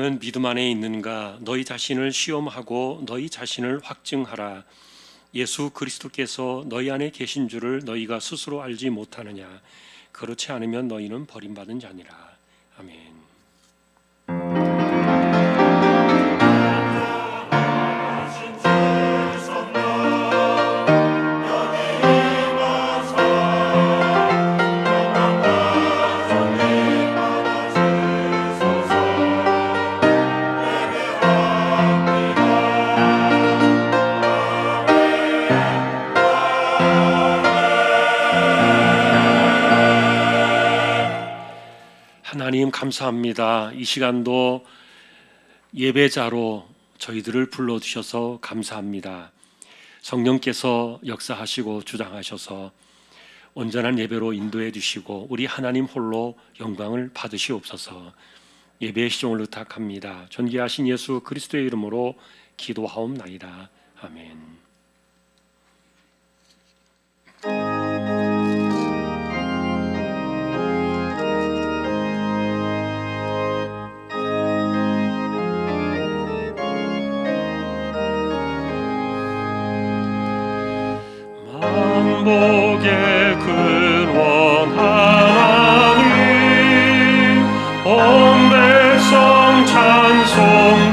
너희는 믿음 안에 있는가? 너희 자신을 시험하고 너희 자신을 확증하라. 예수 그리스도께서 너희 안에 계신 줄을 너희가 스스로 알지 못하느냐? 그렇지 않으면 너희는 버림받은 자니라. 아멘. 하나님 감사합니다. 이 시간도 예배자로 저희들을 불러주셔서 감사합니다. 성령께서 역사하시고 주장하셔서 온전한 예배로 인도해 주시고 우리 하나님 홀로 영광을 받으시옵소서. 예배의 시종을 의탁합니다. 존귀하신 예수 그리스도의 이름으로 기도하옵나이다. 아멘. 만복의 근원 하나님 온 백성 찬송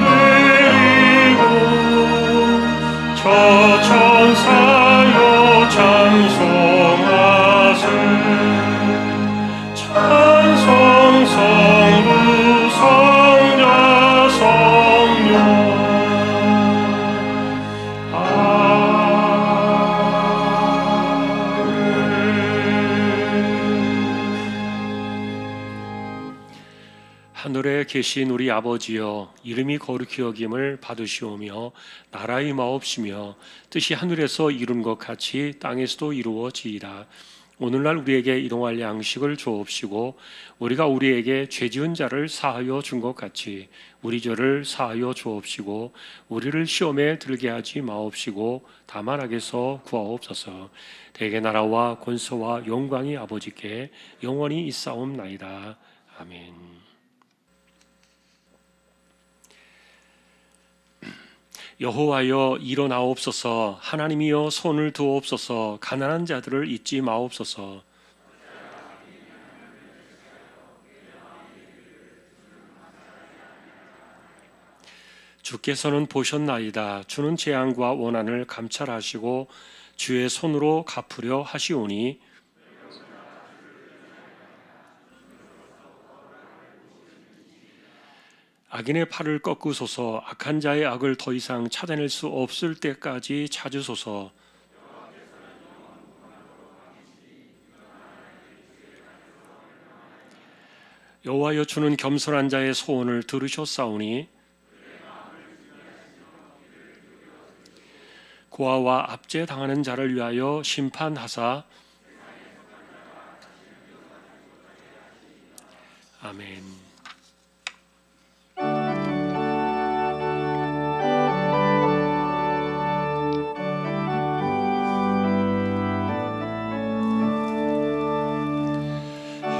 드리고 저 천사여 찬송하세 찬송 성부 성자 성령 하늘에 계신 우리 아버지여 이름이 거룩히 여김을 받으시오며 나라의 마옵시며 뜻이 하늘에서 이룬 것 같이 땅에서도 이루어지이다. 오늘날 우리에게 일용할 양식을 주옵시고 우리가 우리에게 죄지은 자를 사하여 준 것 같이 우리 죄를 사하여 주옵시고 우리를 시험에 들게 하지 마옵시고 다만 악에서 구하옵소서. 대개 나라와 권세와 영광이 아버지께 영원히 있사옵나이다. 아멘. 여호와여 일어나옵소서. 하나님이여 손을 두옵소서. 가난한 자들을 잊지 마옵소서. 주께서는 보셨나이다. 주는 재앙과 원한을 감찰하시고 주의 손으로 갚으려 하시오니 악인의 팔을 꺾으소서. 악한 자의 악을 더 이상 찾아낼 수 없을 때까지 찾으소서. 여호와여 주는 겸손한 자의 소원을 들으셨사오니 고아와 압제당하는 자를 위하여 심판하사 아멘.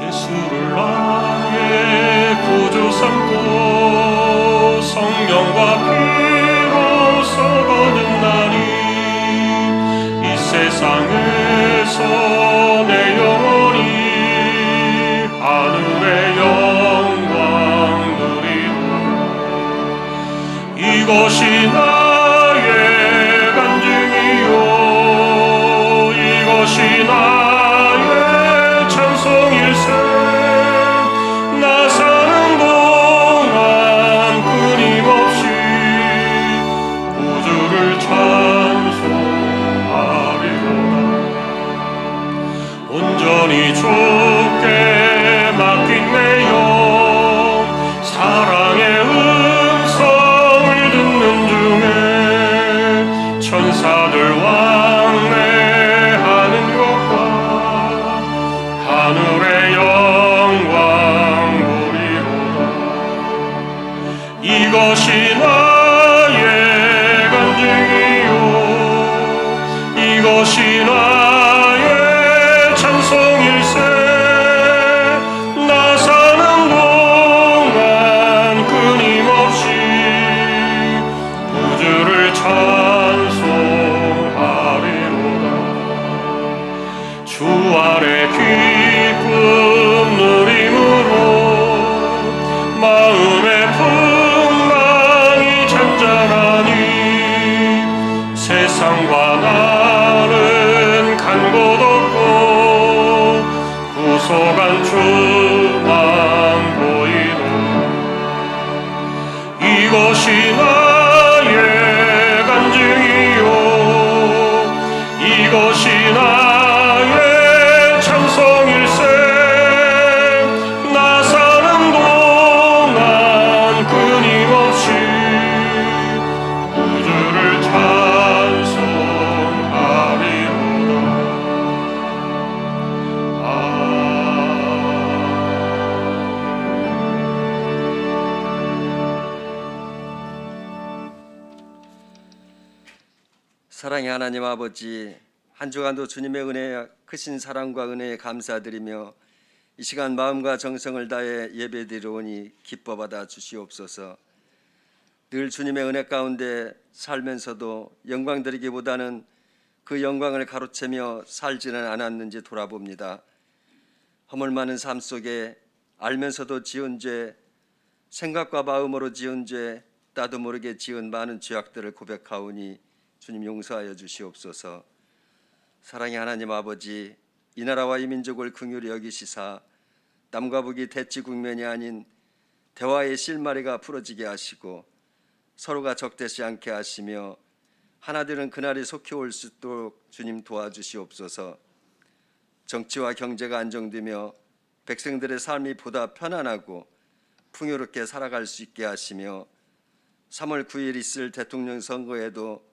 예수를 나의 구주 삼고 성령과 피로 썩어든다니 이 세상에서 내 영혼이 하늘의 영광 누리고 이것이 나의 간증이요 이것이 나의 찬송일세 나 사는 동안 끊임없이 구주를 찬송하리로다. 온전히 주께 맡긴 내 영 사랑의 음성을 듣는 중에 천사들 왕래하는 것과 하늘의 영광 보리로다. 이것이 나의 간증이요 이것이 나의 찬송일세 나 사는 동안 끊임없이 이것이 나의 간증이요 이것이 나의 찬송일세 나 사는 동안 끊임없이 구주를 사랑의 하나님 아버지, 한 주간도 주님의 은혜와 크신 사랑과 은혜에 감사드리며 이 시간 마음과 정성을 다해 예배드리오니 기뻐 받아 주시옵소서. 늘 주님의 은혜 가운데 살면서도 영광 드리기보다는 그 영광을 가로채며 살지는 않았는지 돌아봅니다. 허물 많은 삶 속에 알면서도 지은 죄, 생각과 마음으로 지은 죄, 나도 모르게 지은 많은 죄악들을 고백하오니 주님 용서하여 주시옵소서. 사랑의 하나님 아버지, 이 나라와 이 민족을 긍휼히 여기시사 남과 북이 대치 국면이 아닌 대화의 실마리가 풀어지게 하시고 서로가 적대시 않게 하시며 하나 되는 그날이 속히 올 수 있도록 주님 도와주시옵소서. 정치와 경제가 안정되며 백성들의 삶이 보다 편안하고 풍요롭게 살아갈 수 있게 하시며 3월 9일 있을 대통령 선거에도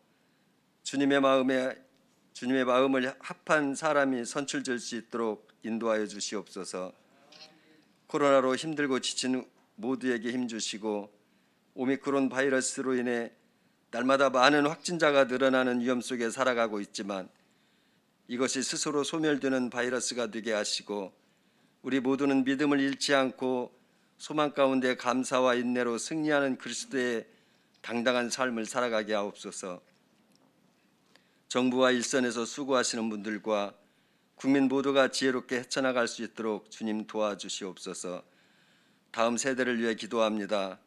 주님의 마음을 합한 사람이 선출될 수 있도록 인도하여 주시옵소서. 코로나로 힘들고 지친 모두에게 힘 주시고 오미크론 바이러스로 인해 날마다 많은 확진자가 늘어나는 위험 속에 살아가고 있지만 이것이 스스로 소멸되는 바이러스가 되게 하시고 우리 모두는 믿음을 잃지 않고 소망 가운데 감사와 인내로 승리하는 그리스도의 당당한 삶을 살아가게 하옵소서. 정부와 일선에서 수고하시는 분들과 국민 모두가 지혜롭게 헤쳐나갈 수 있도록 주님 도와주시옵소서. 다음 세대를 위해 기도합니다.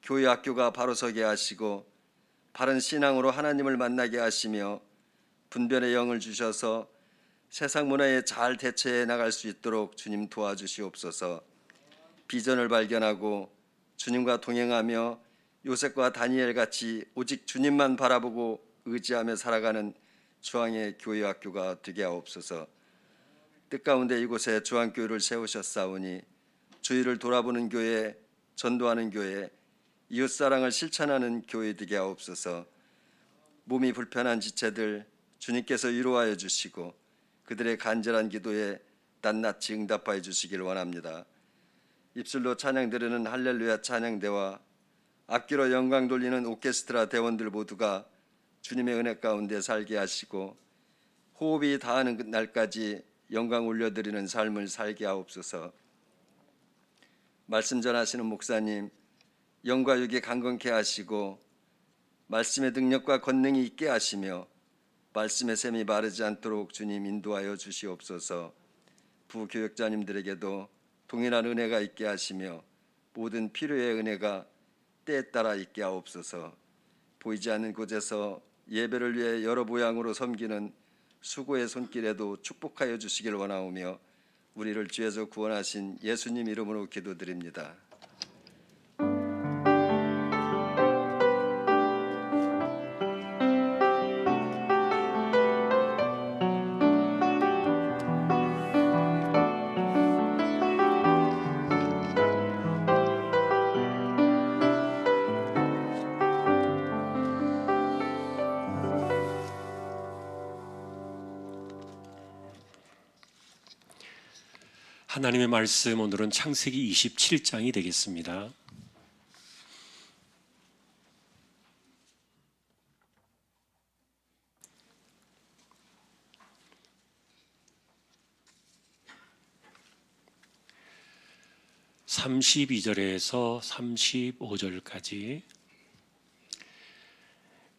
교회 학교가 바로 서게 하시고 바른 신앙으로 하나님을 만나게 하시며 분별의 영을 주셔서 세상 문화에 잘 대처해 나갈 수 있도록 주님 도와주시옵소서. 비전을 발견하고 주님과 동행하며 요셉과 다니엘 같이 오직 주님만 바라보고 의지하며 살아가는 주왕의 교회 학교가 되게 하옵소서. 뜻가운데 이곳에 주왕교회를 세우셨사오니 주의를 돌아보는 교회, 전도하는 교회, 이웃사랑을 실천하는 교회 되게 하옵소서. 몸이 불편한 지체들 주님께서 위로하여 주시고 그들의 간절한 기도에 낱낱이 응답하여 주시길 원합니다. 입술로 찬양 드리는 할렐루야 찬양대와 악기로 영광 돌리는 오케스트라 대원들 모두가 주님의 은혜 가운데 살게 하시고 호흡이 다하는 날까지 영광 올려드리는 삶을 살게 하옵소서. 말씀 전하시는 목사님 영과 육이 강건케 하시고 말씀의 능력과 권능이 있게 하시며 말씀의 샘이 마르지 않도록 주님 인도하여 주시옵소서. 부교역자님들에게도 동일한 은혜가 있게 하시며 모든 필요의 은혜가 때에 따라 있게 하옵소서. 보이지 않는 곳에서 예배를 위해 여러 모양으로 섬기는 수고의 손길에도 축복하여 주시길 원하오며 우리를 죄에서 구원하신 예수님 이름으로 기도드립니다. 하나님의 말씀 오늘은 창세기 27장이 되겠습니다. (32절에서) (35절까지)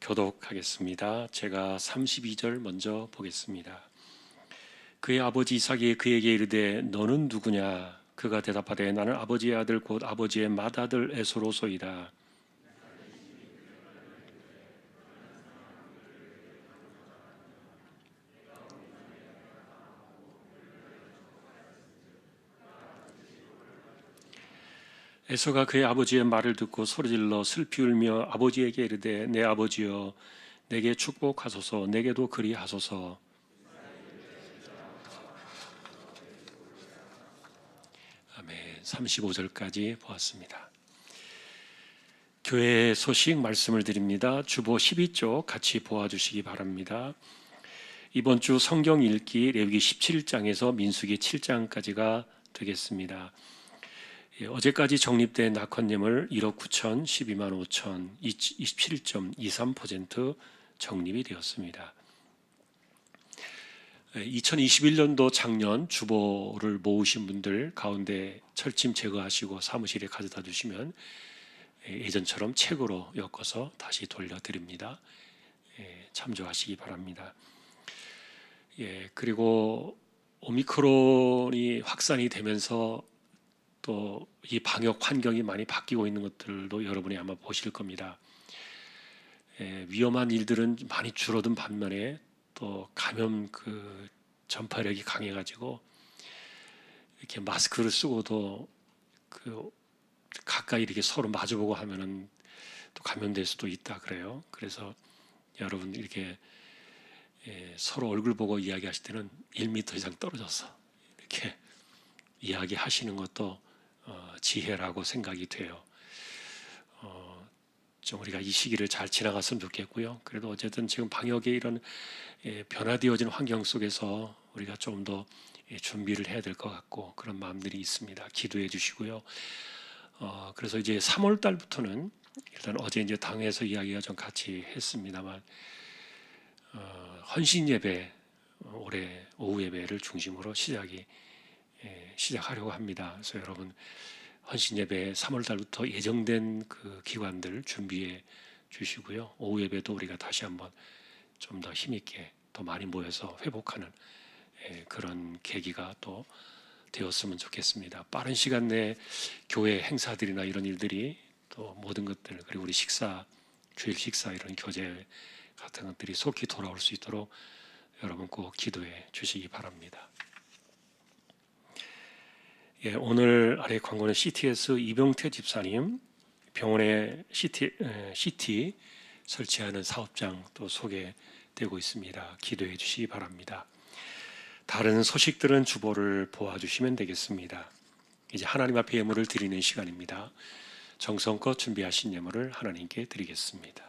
교독하겠습니다. 제가 32절 먼저 보겠습니다. 그의 아버지 이삭이 그에게 이르되 너는 누구냐? 그가 대답하되 나는 아버지의 아들 곧 아버지의 맏아들 에서로소이다. 에서가 그의 아버지의 말을 듣고 소리질러 슬피 울며 아버지에게 이르되 내 아버지여 내게 축복하소서 내게도 그리하소서. 아멘. 35절까지 보았습니다. 교회 소식 말씀을 드립니다. 주보 12쪽 같이 보아주시기 바랍니다. 이번 주 성경 읽기 레위기 17장에서 민수기 7장까지가 되겠습니다. 어제까지 적립된 낙헌예물 1억 9천, 12만 5천, 27.23% 적립이 되었습니다. 2021년도 작년 주보를 모으신 분들 가운데 철짐 제거하시고 사무실에 가져다 주시면 예전처럼 책으로 엮어서 다시 돌려드립니다. 참조하시기 바랍니다. 그리고 오미크론이 확산이 되면서 또 이 방역 환경이 많이 바뀌고 있는 것들도 여러분이 아마 보실 겁니다. 위험한 일들은 많이 줄어든 반면에 또 감염 그 전파력이 강해가지고 이렇게 마스크를 쓰고도 그 가까이 이렇게 서로 마주보고 하면은 또 감염될 수도 있다 그래요. 그래서 여러분 이렇게 서로 얼굴 보고 이야기하실 때는 1m 이상 떨어져서 이렇게 이야기하시는 것도 지혜라고 생각이 돼요. 좀 우리가 이 시기를 잘 지나갔으면 좋겠고요. 그래도 어쨌든 지금 방역의 이런 변화되어진 환경 속에서 우리가 좀 더 준비를 해야 될 것 같고 그런 마음들이 있습니다. 기도해 주시고요. 그래서 이제 3월 달부터는 일단 어제 이제 당에서 이야기가 좀 같이 했습니다만 헌신 예배 올해 오후 예배를 중심으로 시작하려고 합니다. 그래서 여러분 헌신 예배 3월 달부터 예정된 그 기관들 준비해 주시고요. 오후 예배도 우리가 다시 한번 좀 더 힘있게 더 많이 모여서 회복하는 그런 계기가 또 되었으면 좋겠습니다. 빠른 시간 내에 교회 행사들이나 이런 일들이 또 모든 것들 그리고 우리 주일 식사 이런 교제 같은 것들이 속히 돌아올 수 있도록 여러분 꼭 기도해 주시기 바랍니다. 오늘 아래 광고는 CTS 이병태 집사님 병원에 CT 설치하는 사업장 또 소개되고 있습니다. 기도해 주시기 바랍니다. 다른 소식들은 주보를 보아주시면 되겠습니다. 이제 하나님 앞에 예물을 드리는 시간입니다. 정성껏 준비하신 예물을 하나님께 드리겠습니다.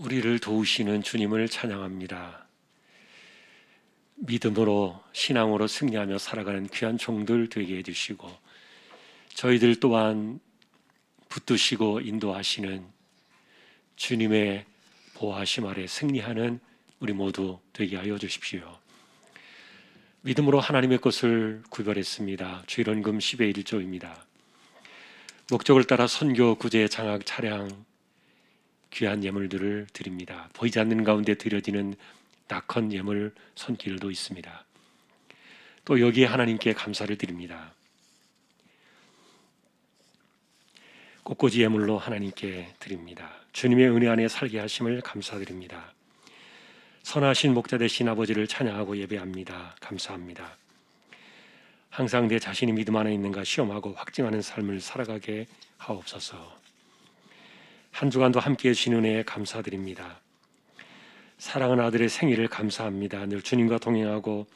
우리를 도우시는 주님을 찬양합니다. 믿음으로 신앙으로 승리하며 살아가는 귀한 종들 되게 해주시고 저희들 또한 붙드시고 인도하시는 주님의 보호하심 아래 승리하는 우리 모두 되게 하여 주십시오. 믿음으로 하나님의 것을 구별했습니다. 주일원금 10의 1조입니다. 목적을 따라 선교, 구제, 장학, 차량 귀한 예물들을 드립니다. 보이지 않는 가운데 드려지는 낙헌 예물 손길도 있습니다. 또 여기에 하나님께 감사를 드립니다. 꽃꽂이 예물로 하나님께 드립니다. 주님의 은혜 안에 살게 하심을 감사드립니다. 선하신 목자 되신 아버지를 찬양하고 예배합니다. 감사합니다. 항상 내 자신이 믿음 안에 있는가 시험하고 확증하는 삶을 살아가게 하옵소서. 한 주간도 함께해 주신 은혜에 감사드립니다. 사랑하는 아들의 생일을 감사합니다. 늘 주님과 동행하고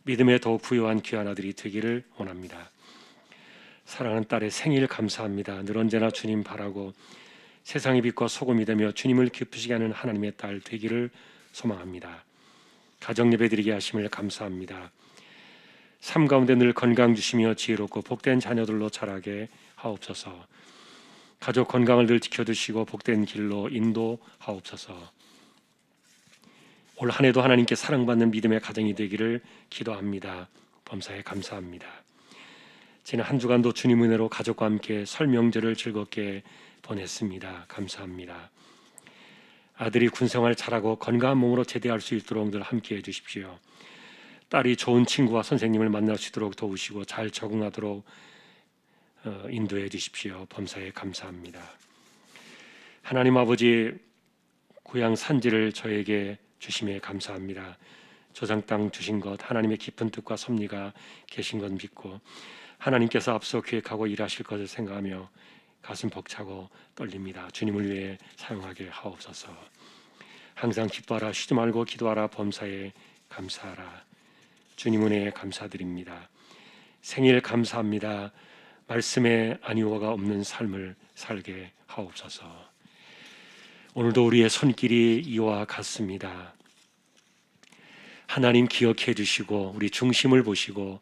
믿음에 더욱 부유한 귀한 아들이 되기를 원합니다. 사랑하는 딸의 생일 감사합니다. 늘 언제나 주님 바라고 세상의 빛과 소금이 되며 주님을 기쁘시게 하는 하나님의 딸 되기를 소망합니다. 가정 예배 드리게 하심을 감사합니다. 삶 가운데 늘 건강 주시며 지혜롭고 복된 자녀들로 자라게 하옵소서. 가족 건강을 늘 지켜주시고 복된 길로 인도하옵소서. 올 한 해도 하나님께 사랑받는 믿음의 가정이 되기를 기도합니다. 범사에 감사합니다. 지난 한 주간도 주님 은혜로 가족과 함께 설 명절을 즐겁게 보냈습니다. 감사합니다. 아들이 군생활 잘하고 건강한 몸으로 제대할 수 있도록 늘 함께해 주십시오. 딸이 좋은 친구와 선생님을 만날 수 있도록 도우시고 잘 적응하도록 인도해 주십시오. 범사에 감사합니다. 하나님 아버지 고향 산지를 저에게 주심에 감사합니다. 조상 땅 주신 것 하나님의 깊은 뜻과 섭리가 계신 것 믿고 하나님께서 앞서 계획하고 일하실 것을 생각하며 가슴 벅차고 떨립니다. 주님을 위해 사용하게 하옵소서. 항상 기뻐하라 쉬지 말고 기도하라 범사에 감사하라. 주님 은혜에 감사드립니다. 생일 감사합니다. 말씀에 안위호가 없는 삶을 살게 하옵소서. 오늘도 우리의 손길이 이와 같습니다. 하나님 기억해 주시고 우리 중심을 보시고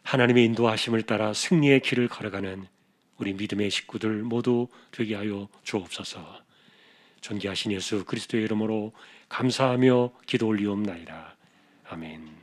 하나님의 인도하심을 따라 승리의 길을 걸어가는 우리 믿음의 식구들 모두 되게 하여 주옵소서. 존귀하신 예수 그리스도의 이름으로 감사하며 기도 올리옵나이다. 아멘.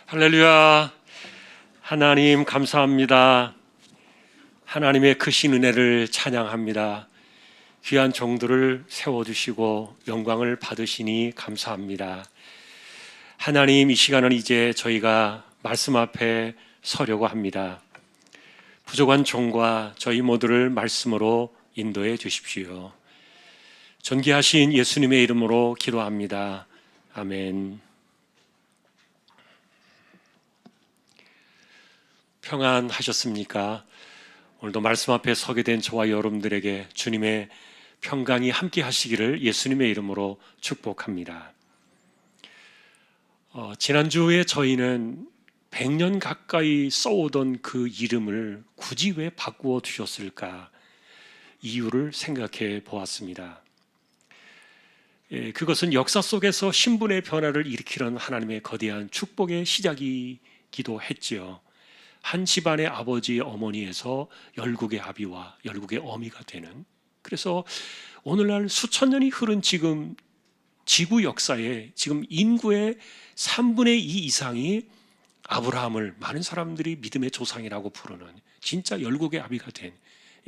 할렐루야. 하나님 감사합니다. 하나님의 크신 은혜를 찬양합니다. 귀한 종들을 세워주시고 영광을 받으시니 감사합니다. 하나님, 이 시간은 이제 저희가 말씀 앞에 서려고 합니다. 부족한 종과 저희 모두를 말씀으로 인도해 주십시오. 존귀하신 예수님의 이름으로 기도합니다. 아멘. 평안하셨습니까? 오늘도 말씀 앞에 서게 된 저와 여러분들에게 주님의 평강이 함께 하시기를 예수님의 이름으로 축복합니다. 지난주에 저희는 100년 가까이 써오던 그 이름을 굳이 왜 바꾸어 주셨을까? 이유를 생각해 보았습니다. 그것은 역사 속에서 신분의 변화를 일으키는 하나님의 거대한 축복의 시작이기도 했지요. 한 집안의 아버지, 어머니에서 열국의 아비와 열국의 어미가 되는, 그래서 오늘날 수천 년이 흐른 지금 지구 역사에 지금 인구의 3분의 2 이상이 아브라함을 많은 사람들이 믿음의 조상이라고 부르는 진짜 열국의 아비가 된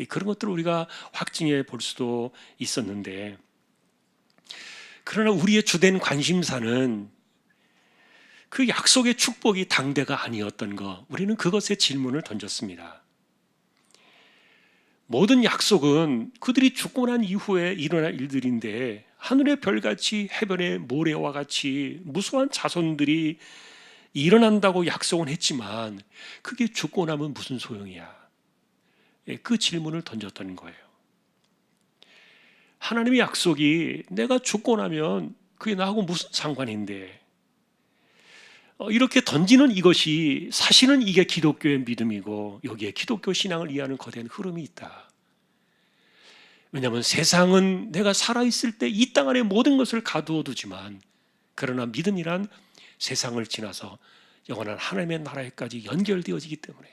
그런 것들을 우리가 확증해 볼 수도 있었는데, 그러나 우리의 주된 관심사는 그 약속의 축복이 당대가 아니었던 것, 우리는 그것에 질문을 던졌습니다. 모든 약속은 그들이 죽고 난 이후에 일어날 일들인데, 하늘의 별같이 해변의 모래와 같이 무수한 자손들이 일어난다고 약속은 했지만 그게 죽고 나면 무슨 소용이야? 그 질문을 던졌던 거예요. 하나님의 약속이 내가 죽고 나면 그게 나하고 무슨 상관인데, 이렇게 던지는 이것이 사실은 이게 기독교의 믿음이고 여기에 기독교 신앙을 이해하는 거대한 흐름이 있다. 왜냐하면 세상은 내가 살아있을 때 이 땅 안에 모든 것을 가두어 두지만, 그러나 믿음이란 세상을 지나서 영원한 하나님의 나라에까지 연결되어지기 때문에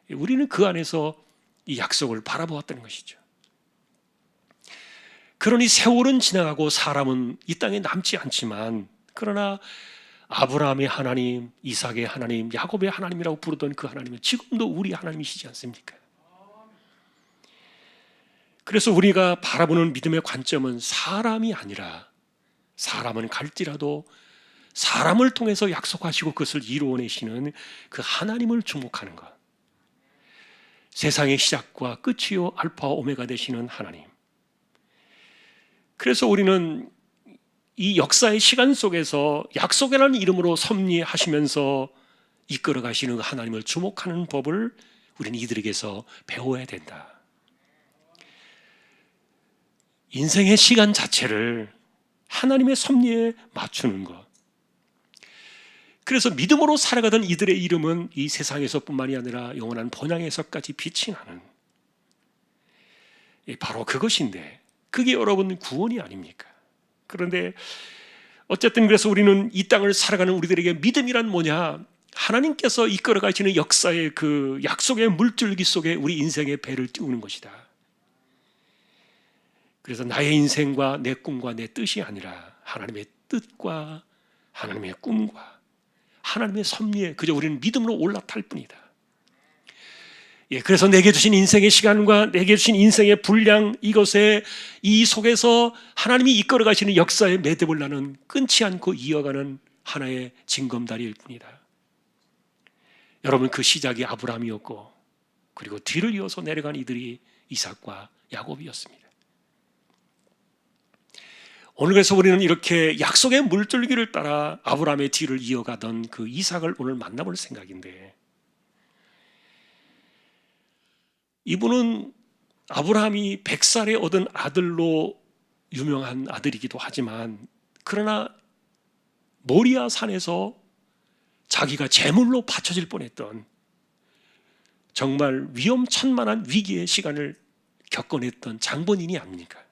우리는 그 안에서 이 약속을 바라보았다는 것이죠. 그러니 세월은 지나가고 사람은 이 땅에 남지 않지만, 그러나 아브라함의 하나님, 이삭의 하나님, 야곱의 하나님이라고 부르던 그 하나님은 지금도 우리 하나님이시지 않습니까? 그래서 우리가 바라보는 믿음의 관점은 사람이 아니라, 사람은 갈지라도 사람을 통해서 약속하시고 그것을 이루어내시는 그 하나님을 주목하는 것. 세상의 시작과 끝이요 알파와 오메가 되시는 하나님. 그래서 우리는 이 역사의 시간 속에서 약속이라는 이름으로 섭리하시면서 이끌어 가시는 하나님을 주목하는 법을 우리는 이들에게서 배워야 된다. 인생의 시간 자체를 하나님의 섭리에 맞추는 것. 그래서 믿음으로 살아가던 이들의 이름은 이 세상에서뿐만이 아니라 영원한 본향에서까지 빛이 나는, 바로 그것인데, 그게 여러분 구원이 아닙니까? 그런데 어쨌든 그래서 우리는 이 땅을 살아가는 우리들에게 믿음이란 뭐냐? 하나님께서 이끌어 가시는 역사의 그 약속의 물줄기 속에 우리 인생의 배를 띄우는 것이다. 그래서 나의 인생과 내 꿈과 내 뜻이 아니라 하나님의 뜻과 하나님의 꿈과 하나님의 섭리에 그저 우리는 믿음으로 올라탈 뿐이다. 그래서 내게 주신 인생의 시간과 내게 주신 인생의 분량, 이것에 이 속에서 하나님이 이끌어 가시는 역사의 매듭을 나는 끊지 않고 이어가는 하나의 징검다리일 뿐이다. 여러분, 그 시작이 아브라함이었고, 그리고 뒤를 이어서 내려간 이들이 이삭과 야곱이었습니다. 오늘 그래서 우리는 이렇게 약속의 물줄기를 따라 아브라함의 뒤를 이어가던 그 이삭을 오늘 만나볼 생각인데, 이분은 아브라함이 100살에 얻은 아들로 유명한 아들이기도 하지만, 그러나 모리아 산에서 자기가 제물로 바쳐질 뻔했던 정말 위험천만한 위기의 시간을 겪어냈던 장본인이 아닙니까?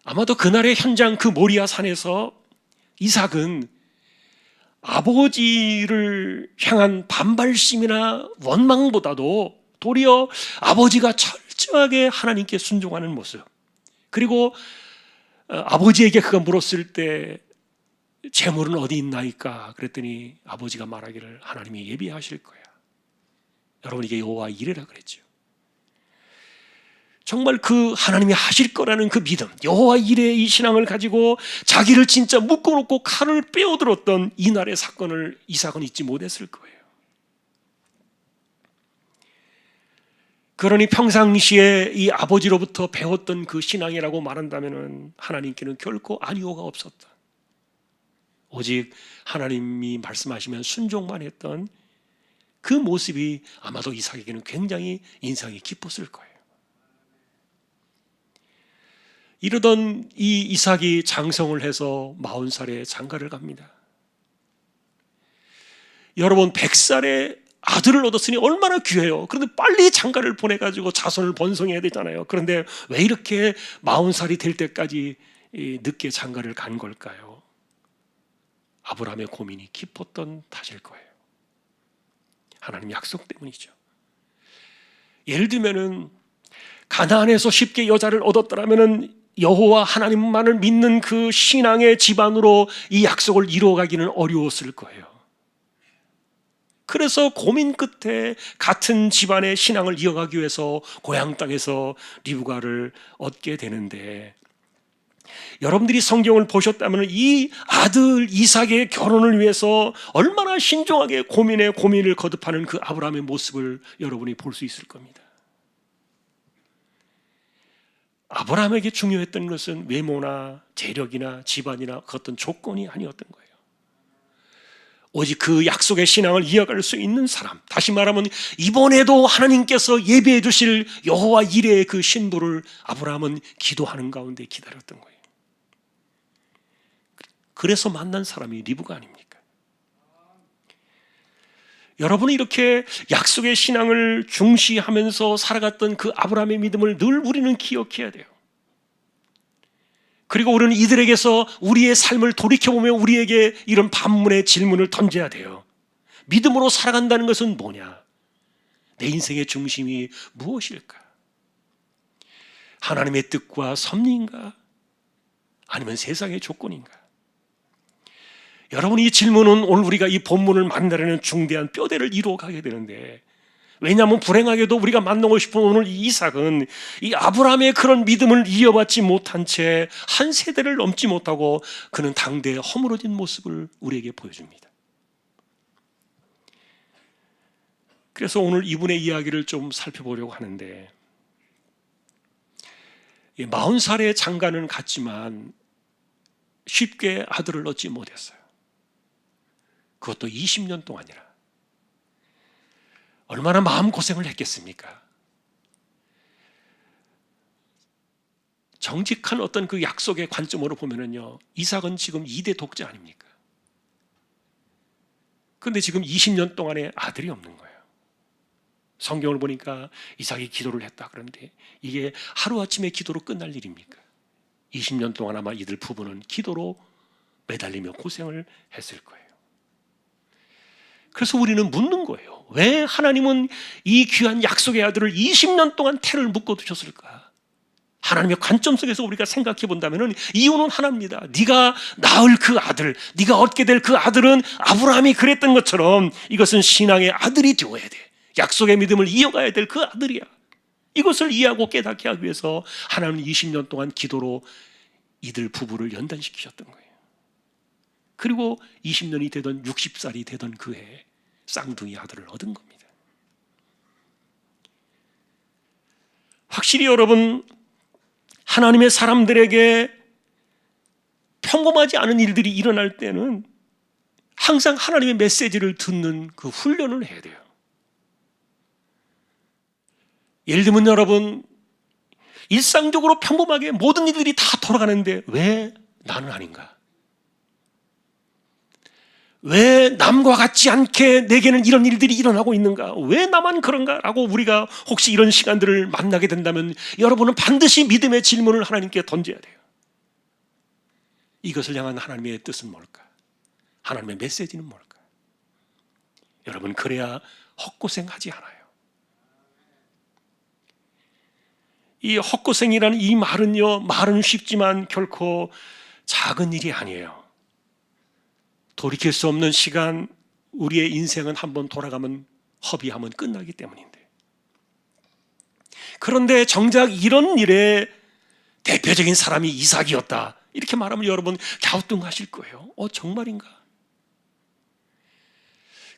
아마도 그날의 현장 그 모리아 산에서 이삭은 아버지를 향한 반발심이나 원망보다도 도리어 아버지가 철저하게 하나님께 순종하는 모습, 그리고 아버지에게 그가 물었을 때 재물은 어디 있나이까? 그랬더니 아버지가 말하기를 하나님이 예비하실 거야. 여러분, 이게 여호와 이레라 그랬죠. 정말 그 하나님이 하실 거라는 그 믿음, 여호와 이레의 이 신앙을 가지고 자기를 진짜 묶어놓고 칼을 빼어들었던 이날의 사건을 이삭은 잊지 못했을 거예요. 그러니 평상시에 이 아버지로부터 배웠던 그 신앙이라고 말한다면 하나님께는 결코 아니오가 없었다. 오직 하나님이 말씀하시면 순종만 했던 그 모습이 아마도 이삭에게는 굉장히 인상이 깊었을 거예요. 이러던 이 이삭이 장성을 해서 40살에 장가를 갑니다. 여러분, 100살에 아들을 얻었으니 얼마나 귀해요. 그런데 빨리 장가를 보내가지고 자손을 번성해야 되잖아요. 그런데 왜 이렇게 40살이 될 때까지 늦게 장가를 간 걸까요? 아브라함의 고민이 깊었던 탓일 거예요. 하나님 약속 때문이죠. 예를 들면은 가나안에서 쉽게 여자를 얻었더라면은 여호와 하나님만을 믿는 그 신앙의 집안으로 이 약속을 이루어가기는 어려웠을 거예요. 그래서 고민 끝에 같은 집안의 신앙을 이어가기 위해서 고향 땅에서 리브가를 얻게 되는데, 여러분들이 성경을 보셨다면 이 아들 이삭의 결혼을 위해서 얼마나 신중하게 고민을 거듭하는 그 아브라함의 모습을 여러분이 볼 수 있을 겁니다. 아브라함에게 중요했던 것은 외모나 재력이나 집안이나 그 어떤 조건이 아니었던 거예요. 오직 그 약속의 신앙을 이어갈 수 있는 사람, 다시 말하면 이번에도 하나님께서 예비해 주실 여호와 이레의 그 신부를 아브라함은 기도하는 가운데 기다렸던 거예요. 그래서 만난 사람이 리브가 아닙니까? 여러분은 이렇게 약속의 신앙을 중시하면서 살아갔던 그 아브라함의 믿음을 늘 우리는 기억해야 돼요. 그리고 우리는 이들에게서 우리의 삶을 돌이켜보며 우리에게 이런 반문의 질문을 던져야 돼요. 믿음으로 살아간다는 것은 뭐냐? 내 인생의 중심이 무엇일까? 하나님의 뜻과 섭리인가? 아니면 세상의 조건인가? 여러분, 이 질문은 오늘 우리가 이 본문을 만나려는 중대한 뼈대를 이루어가게 되는데, 왜냐하면 불행하게도 우리가 만나고 싶은 오늘 이 이삭은 이 아브라함의 그런 믿음을 이어받지 못한 채 한 세대를 넘지 못하고 그는 당대에 허물어진 모습을 우리에게 보여줍니다. 그래서 오늘 이분의 이야기를 좀 살펴보려고 하는데, 40살의 장가는 갔지만 쉽게 아들을 얻지 못했어요. 그것도 20년 동안이라. 얼마나 마음고생을 했겠습니까? 정직한 어떤 그 약속의 관점으로 보면은요, 이삭은 지금 2대 독자 아닙니까? 그런데 지금 20년 동안에 아들이 없는 거예요. 성경을 보니까 이삭이 기도를 했다 그런데 이게 하루아침에 기도로 끝날 일입니까? 20년 동안 아마 이들 부부는 기도로 매달리며 고생을 했을 거예요. 그래서 우리는 묻는 거예요. 왜 하나님은 이 귀한 약속의 아들을 20년 동안 태를 묶어두셨을까? 하나님의 관점 속에서 우리가 생각해 본다면 이유는 하나입니다. 네가 낳을 그 아들, 네가 얻게 될 그 아들은 아브라함이 그랬던 것처럼 이것은 신앙의 아들이 되어야 돼. 약속의 믿음을 이어가야 될 그 아들이야. 이것을 이해하고 깨닫게 하기 위해서 하나님은 20년 동안 기도로 이들 부부를 연단시키셨던 거예요. 그리고 20년이 되던 60살이 되던 그 해에 쌍둥이 아들을 얻은 겁니다. 확실히 여러분, 하나님의 사람들에게 평범하지 않은 일들이 일어날 때는 항상 하나님의 메시지를 듣는 그 훈련을 해야 돼요. 예를 들면 여러분, 일상적으로 평범하게 모든 일들이 다 돌아가는데 왜 나는 아닌가? 왜 남과 같지 않게 내게는 이런 일들이 일어나고 있는가? 왜 나만 그런가? 라고 우리가 혹시 이런 시간들을 만나게 된다면 여러분은 반드시 믿음의 질문을 하나님께 던져야 돼요. 이것을 향한 하나님의 뜻은 뭘까? 하나님의 메시지는 뭘까? 여러분, 그래야 헛고생하지 않아요. 이 헛고생이라는 이 말은요, 말은 쉽지만 결코 작은 일이 아니에요. 돌이킬 수 없는 시간, 우리의 인생은 한번 돌아가면 허비하면 끝나기 때문인데, 그런데 정작 이런 일에 대표적인 사람이 이삭이었다 이렇게 말하면 여러분 갸우뚱하실 거예요. 정말인가?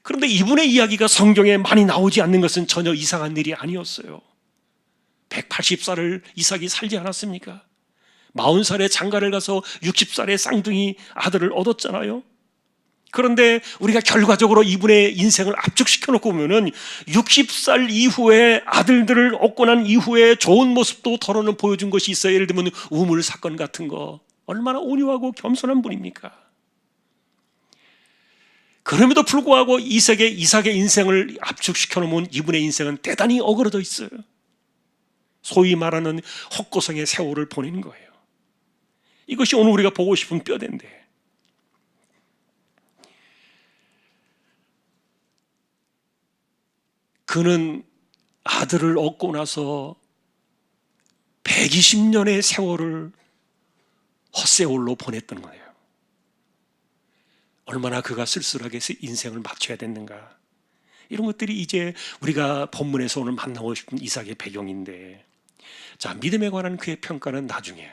그런데 이분의 이야기가 성경에 많이 나오지 않는 것은 전혀 이상한 일이 아니었어요. 180살을 이삭이 살지 않았습니까? 40살에 장가를 가서 60살에 쌍둥이 아들을 얻었잖아요. 그런데 우리가 결과적으로 이분의 인생을 압축시켜 놓고 보면은 60살 이후에 아들들을 얻고 난 이후에 좋은 모습도 더러는 보여준 것이 있어요. 예를 들면 우물 사건 같은 거. 얼마나 온유하고 겸손한 분입니까? 그럼에도 불구하고 이삭의 인생을 압축시켜 놓으면 이분의 인생은 대단히 어그러져 있어요. 소위 말하는 헛고생의 세월을 보내는 거예요. 이것이 오늘 우리가 보고 싶은 뼈대인데, 그는 아들을 얻고 나서 120년의 세월을 헛세월로 보냈던 거예요. 얼마나 그가 쓸쓸하게 인생을 마쳐야 됐는가. 이런 것들이 이제 우리가 본문에서 오늘 만나고 싶은 이삭의 배경인데, 자, 믿음에 관한 그의 평가는 나중이에요.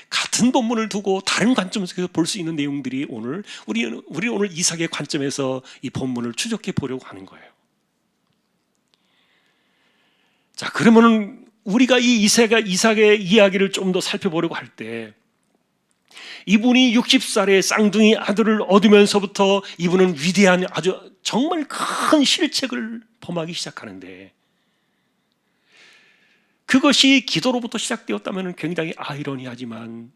같은 본문을 두고 다른 관점에서 볼 수 있는 내용들이 오늘 우리 오늘 이삭의 관점에서 이 본문을 추적해 보려고 하는 거예요. 자, 그러면은 우리가 이 이삭의 이야기를 좀 더 살펴보려고 할 때, 이분이 60살에 쌍둥이 아들을 얻으면서부터 이분은 위대한 아주 정말 큰 실책을 범하기 시작하는데, 그것이 기도로부터 시작되었다면 굉장히 아이러니하지만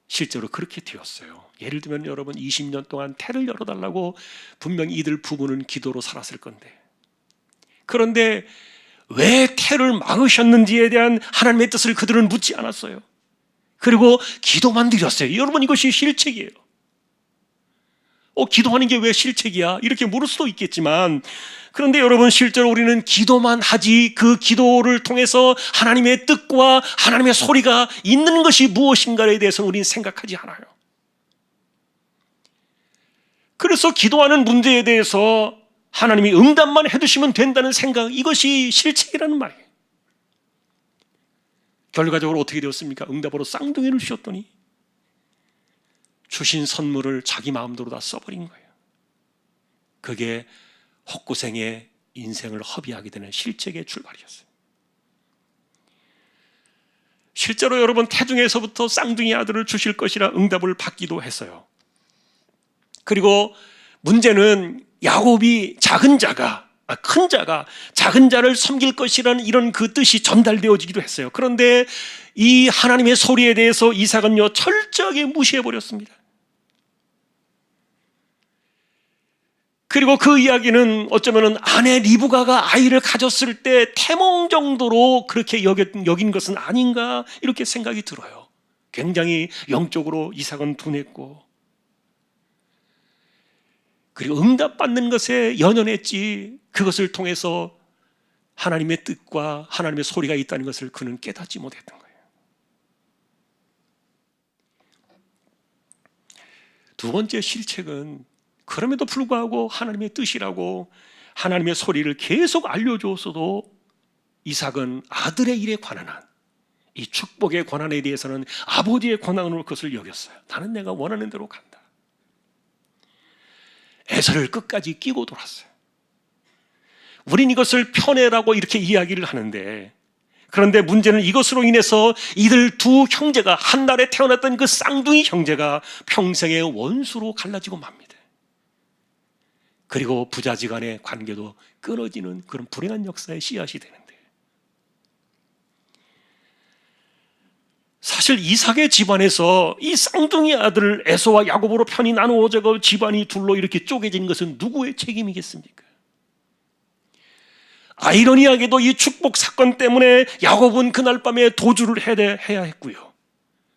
실제로 그렇게 되었어요. 예를 들면 여러분 20년 동안 태를 열어달라고 분명히 이들 부부는 기도로 살았을 건데, 그런데 왜 태를 막으셨는지에 대한 하나님의 뜻을 그들은 묻지 않았어요. 그리고 기도만 드렸어요. 여러분, 이것이 실책이에요. 기도하는 게 왜 실책이야? 이렇게 물을 수도 있겠지만, 그런데 여러분, 실제로 우리는 기도만 하지 그 기도를 통해서 하나님의 뜻과 하나님의 소리가 있는 것이 무엇인가에 대해서는 우리는 생각하지 않아요. 그래서 기도하는 문제에 대해서 하나님이 응답만 해주시면 된다는 생각, 이것이 실책이라는 말이에요. 결과적으로 어떻게 되었습니까? 응답으로 쌍둥이를 주셨더니 주신 선물을 자기 마음대로 다 써버린 거예요. 그게 헛고생의 인생을 허비하게 되는 실책의 출발이었어요. 실제로 여러분, 태중에서부터 쌍둥이 아들을 주실 것이라 응답을 받기도 했어요. 그리고 문제는 야곱이 큰 자가 작은 자를 섬길 것이라는 이런 그 뜻이 전달되어지기도 했어요. 그런데 이 하나님의 소리에 대해서 이삭은요, 철저하게 무시해버렸습니다. 그리고 그 이야기는 어쩌면 아내 리브가가 아이를 가졌을 때 태몽 정도로 그렇게 여긴 것은 아닌가, 이렇게 생각이 들어요. 굉장히 영적으로 이삭은 둔했고, 그리고 응답받는 것에 연연했지 그것을 통해서 하나님의 뜻과 하나님의 소리가 있다는 것을 그는 깨닫지 못했던 거예요. 두 번째 실책은, 그럼에도 불구하고 하나님의 뜻이라고 하나님의 소리를 계속 알려주었어도 이삭은 아들의 일에 관한 한, 이 축복의 권한에 대해서는 아버지의 권한으로 그것을 여겼어요. 나는 내가 원하는 대로 간다. 에서를 끝까지 끼고 돌았어요. 우린 이것을 편애라고 이렇게 이야기를 하는데, 그런데 문제는 이것으로 인해서 이들 두 형제가, 한 날에 태어났던 그 쌍둥이 형제가 평생의 원수로 갈라지고 맙니다. 그리고 부자지간의 관계도 끊어지는 그런 불행한 역사의 씨앗이 되는데, 사실 사실 이삭의 집안에서 이 쌍둥이 아들 에서와 야곱으로 편이 나누어져 집안이 둘로 이렇게 쪼개진 것은 누구의 책임이겠습니까? 아이러니하게도 이 축복 사건 때문에 야곱은 그날 밤에 도주를 해야 했고요.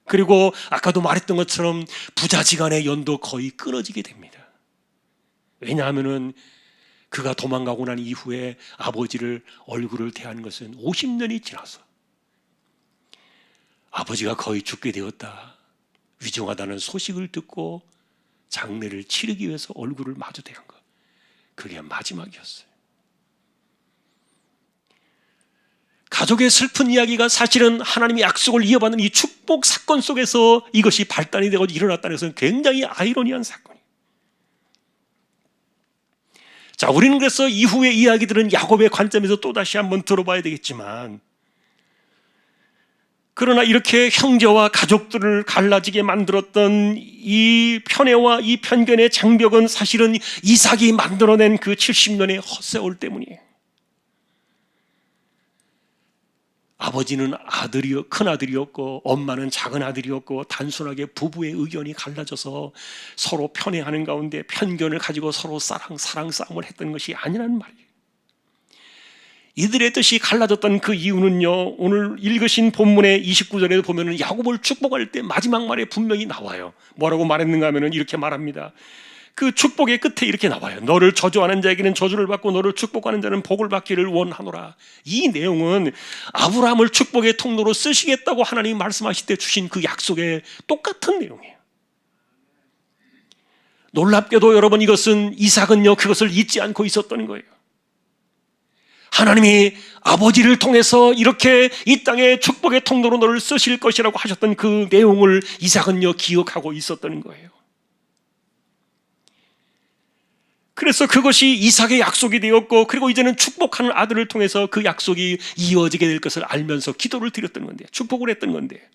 그리고 아까도 말했던 것처럼 부자지간의 연도 거의 끊어지게 됩니다. 왜냐하면 그가 도망가고 난 이후에 아버지를 얼굴을 대한 것은 50년이 지나서 아버지가 거의 죽게 되었다, 위중하다는 소식을 듣고 장례를 치르기 위해서 얼굴을 마주 대한 것, 그게 마지막이었어요. 가족의 슬픈 이야기가 사실은 하나님의 약속을 이어받는 이 축복 사건 속에서 이것이 발단이 되고 일어났다는 것은 굉장히 아이러니한 사건이에요. 자, 우리는 그래서 이후의 이야기들은 야곱의 관점에서 또다시 한번 들어봐야 되겠지만, 그러나 이렇게 형제와 가족들을 갈라지게 만들었던 이 편애와 이 편견의 장벽은 사실은 이삭이 만들어낸 그 70년의 헛세월 때문이에요. 아버지는 큰아들이었고 엄마는 작은아들이었고 단순하게 부부의 의견이 갈라져서 서로 편애하는 가운데 편견을 가지고 서로 사랑 싸움을 했던 것이 아니란 말이에요. 이들의 뜻이 갈라졌던 그 이유는요, 오늘 읽으신 본문의 29절에 보면은 야곱을 축복할 때 마지막 말에 분명히 나와요. 뭐라고 말했는가 하면은 이렇게 말합니다. 그 축복의 끝에 이렇게 나와요. 너를 저주하는 자에게는 저주를 받고 너를 축복하는 자는 복을 받기를 원하노라. 이 내용은 아브라함을 축복의 통로로 쓰시겠다고 하나님이 말씀하실 때 주신 그 약속의 똑같은 내용이에요. 놀랍게도 여러분, 이것은 이삭은요 그것을 잊지 않고 있었던 거예요. 하나님이 아버지를 통해서 이렇게 이 땅에 축복의 통로로 너를 쓰실 것이라고 하셨던 그 내용을 이삭은요 기억하고 있었던 거예요. 그래서 그것이 이삭의 약속이 되었고, 그리고 이제는 축복하는 아들을 통해서 그 약속이 이어지게 될 것을 알면서 기도를 드렸던 건데, 축복을 했던 건데,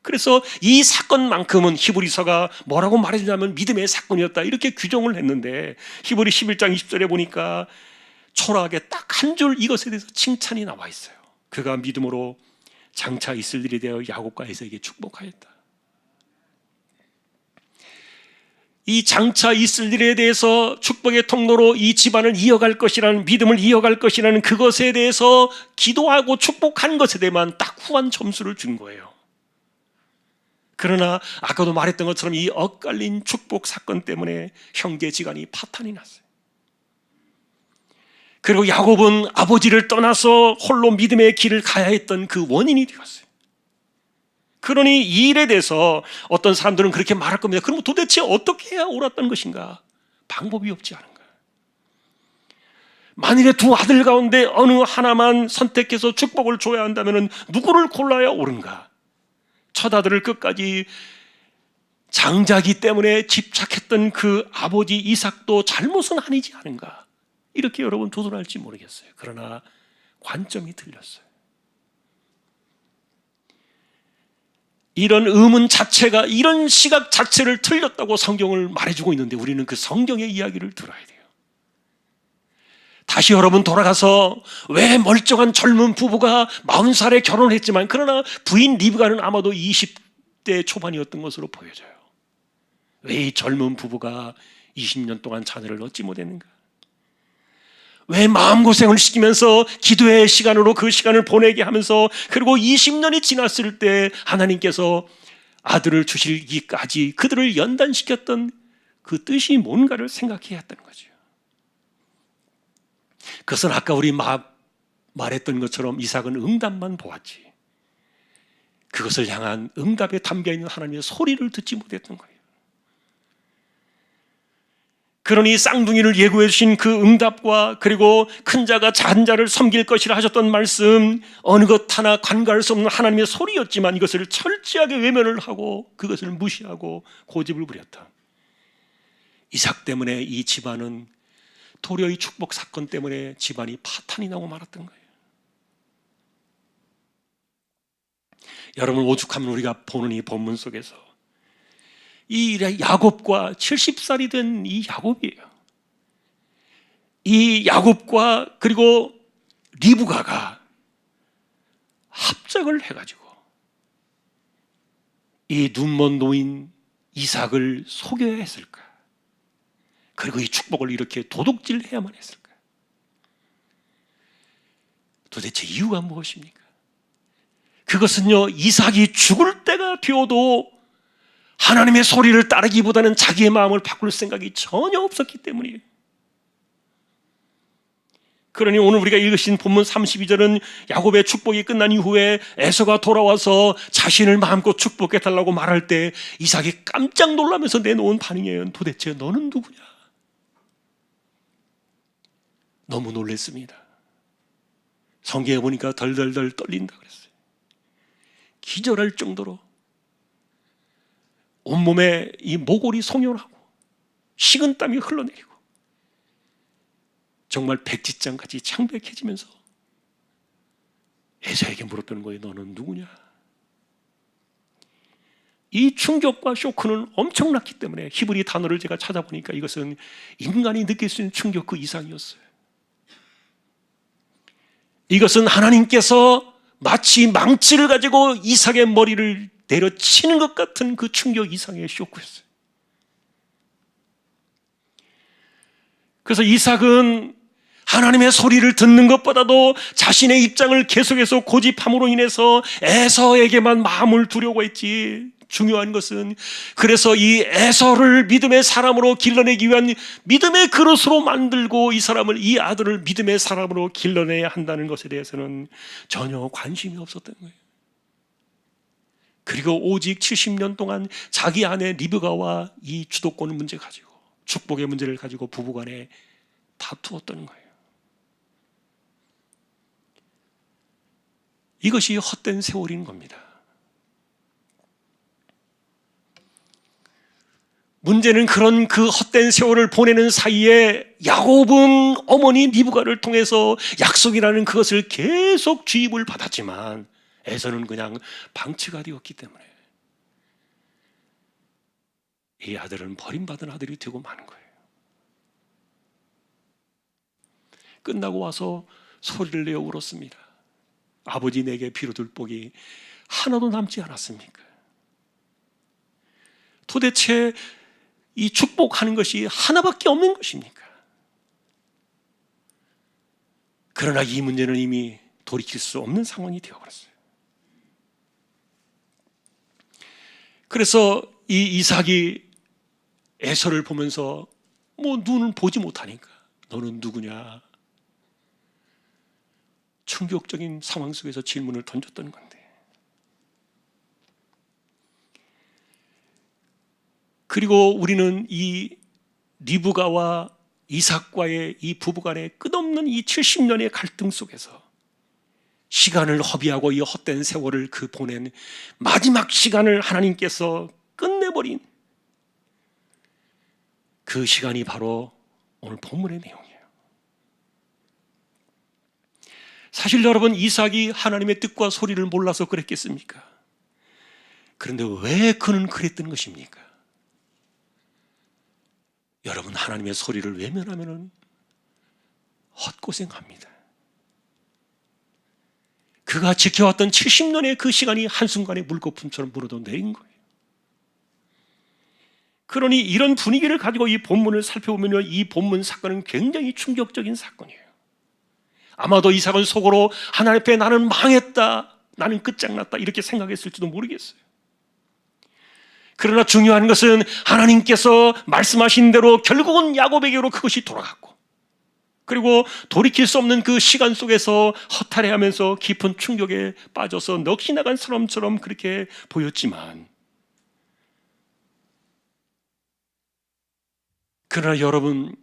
그래서 이 사건만큼은 히브리서가 뭐라고 말해주냐면 믿음의 사건이었다 이렇게 규정을 했는데, 히브리 11장 20절에 보니까 초라하게 딱 한 줄 이것에 대해서 칭찬이 나와 있어요. 그가 믿음으로 장차 있을 일이 되어 야곱과 에서에게 축복하였다. 이 장차 있을 일에 대해서 축복의 통로로 이 집안을 이어갈 것이라는, 믿음을 이어갈 것이라는 그것에 대해서 기도하고 축복한 것에 대해만 딱 후한 점수를 준 거예요. 그러나 아까도 말했던 것처럼 이 엇갈린 축복 사건 때문에 형제지간이 파탄이 났어요. 그리고 야곱은 아버지를 떠나서 홀로 믿음의 길을 가야 했던 그 원인이 되었어요. 그러니 이 일에 대해서 어떤 사람들은 그렇게 말할 겁니다. 그럼 도대체 어떻게 해야 옳았던 것인가? 방법이 없지 않은가? 만일에 두 아들 가운데 어느 하나만 선택해서 축복을 줘야 한다면 누구를 골라야 옳은가? 첫 아들을 끝까지 장자기 때문에 집착했던 그 아버지 이삭도 잘못은 아니지 않은가? 이렇게 여러분 도전할지 모르겠어요. 그러나 관점이 틀렸어요. 이런 의문 자체가, 이런 시각 자체를 틀렸다고 성경을 말해주고 있는데 우리는 그 성경의 이야기를 들어야 돼요. 다시 여러분 돌아가서 왜 멀쩡한 젊은 부부가 40살에 결혼했지만 그러나 부인 리브가는 아마도 20대 초반이었던 것으로 보여져요. 왜 이 젊은 부부가 20년 동안 자녀를 얻지 못했는가? 왜 마음고생을 시키면서 기도의 시간으로 그 시간을 보내게 하면서, 그리고 20년이 지났을 때 하나님께서 아들을 주시기까지 그들을 연단시켰던 그 뜻이 뭔가를 생각해야 했다는 거죠. 그것은 아까 우리 말했던 것처럼 이삭은 응답만 보았지, 그것을 향한 응답에 담겨있는 하나님의 소리를 듣지 못했던 거예요. 그러니 쌍둥이를 예고해 주신 그 응답과, 그리고 큰 자가 작은 자를 섬길 것이라 하셨던 말씀, 어느 것 하나 간과할 수 없는 하나님의 소리였지만 이것을 철저하게 외면을 하고 그것을 무시하고 고집을 부렸다. 이삭 때문에 이 집안은, 도리어 축복 사건 때문에 집안이 파탄이 나고 말았던 거예요. 여러분, 오죽하면 우리가 보는 이 본문 속에서 이 야곱과 70살이 된 이 야곱이에요. 이 야곱과 그리고 리브가가 합작을 해가지고 이 눈먼 노인 이삭을 속여야 했을까? 그리고 이 축복을 이렇게 도둑질해야만 했을까? 도대체 이유가 무엇입니까? 그것은요, 이삭이 죽을 때가 되어도 하나님의 소리를 따르기보다는 자기의 마음을 바꿀 생각이 전혀 없었기 때문이에요. 그러니 오늘 우리가 읽으신 본문 32절은 야곱의 축복이 끝난 이후에 에서가 돌아와서 자신을 마음껏 축복해달라고 말할 때 이삭이 깜짝 놀라면서 내놓은 반응이에요. 도대체 너는 누구냐? 너무 놀랐습니다. 성경에 보니까 덜덜덜 떨린다 그랬어요. 기절할 정도로 온몸에 이 모골이 송연하고 식은땀이 흘러내리고 정말 백지장같이 창백해지면서 에서에게 물었던 거예요. 너는 누구냐? 이 충격과 쇼크는 엄청났기 때문에 히브리 단어를 제가 찾아보니까 이것은 인간이 느낄 수 있는 충격 그 이상이었어요. 이것은 하나님께서 마치 망치를 가지고 이삭의 머리를 내려치는 것 같은 그 충격 이상의 쇼크였어요. 그래서 이삭은 하나님의 소리를 듣는 것보다도 자신의 입장을 계속해서 고집함으로 인해서 에서에게만 마음을 두려고 했지. 중요한 것은 그래서 이 에서를 믿음의 사람으로 길러내기 위한 믿음의 그릇으로 만들고 이 아들을 믿음의 사람으로 길러내야 한다는 것에 대해서는 전혀 관심이 없었던 거예요. 그리고 오직 70년 동안 자기 아내 리브가와 이 주도권 문제 가지고 축복의 문제를 가지고 부부간에 다투었던 거예요. 이것이 헛된 세월인 겁니다. 문제는 그런 그 헛된 세월을 보내는 사이에 야곱은 어머니 리브가를 통해서 약속이라는 그것을 계속 주입을 받았지만 에서는 그냥 방치가 되었기 때문에 이 아들은 버림받은 아들이 되고 마는 거예요. 끝나고 와서 소리를 내어 울었습니다. 아버지 내게 비로둘 복이 하나도 남지 않았습니까? 도대체 이 축복하는 것이 하나밖에 없는 것입니까? 그러나 이 문제는 이미 돌이킬 수 없는 상황이 되어버렸어요. 그래서 이 이삭이 에서를 보면서 눈을 보지 못하니까 너는 누구냐? 충격적인 상황 속에서 질문을 던졌던 건데, 그리고 우리는 이 리브가와 이삭과의 이 부부간의 끝없는 이 70년의 갈등 속에서 시간을 허비하고 이 헛된 세월을 보낸 마지막 시간을 하나님께서 끝내버린 그 시간이 바로 오늘 본문의 내용이에요. 사실 여러분, 이삭이 하나님의 뜻과 소리를 몰라서 그랬겠습니까? 그런데 왜 그는 그랬던 것입니까? 여러분, 하나님의 소리를 외면하면 헛고생합니다. 그가 지켜왔던 70년의 그 시간이 한순간에 물거품처럼 물어도 내린 거예요. 그러니 이런 분위기를 가지고 이 본문을 살펴보면 이 본문 사건은 굉장히 충격적인 사건이에요. 아마도 이삭은 속으로 하나님 앞에 나는 망했다, 나는 끝장났다 이렇게 생각했을지도 모르겠어요. 그러나 중요한 것은 하나님께서 말씀하신 대로 결국은 야곱에게로 그것이 돌아갔고, 그리고 돌이킬 수 없는 그 시간 속에서 허탈해하면서 깊은 충격에 빠져서 넋이 나간 사람처럼 그렇게 보였지만, 그러나 여러분,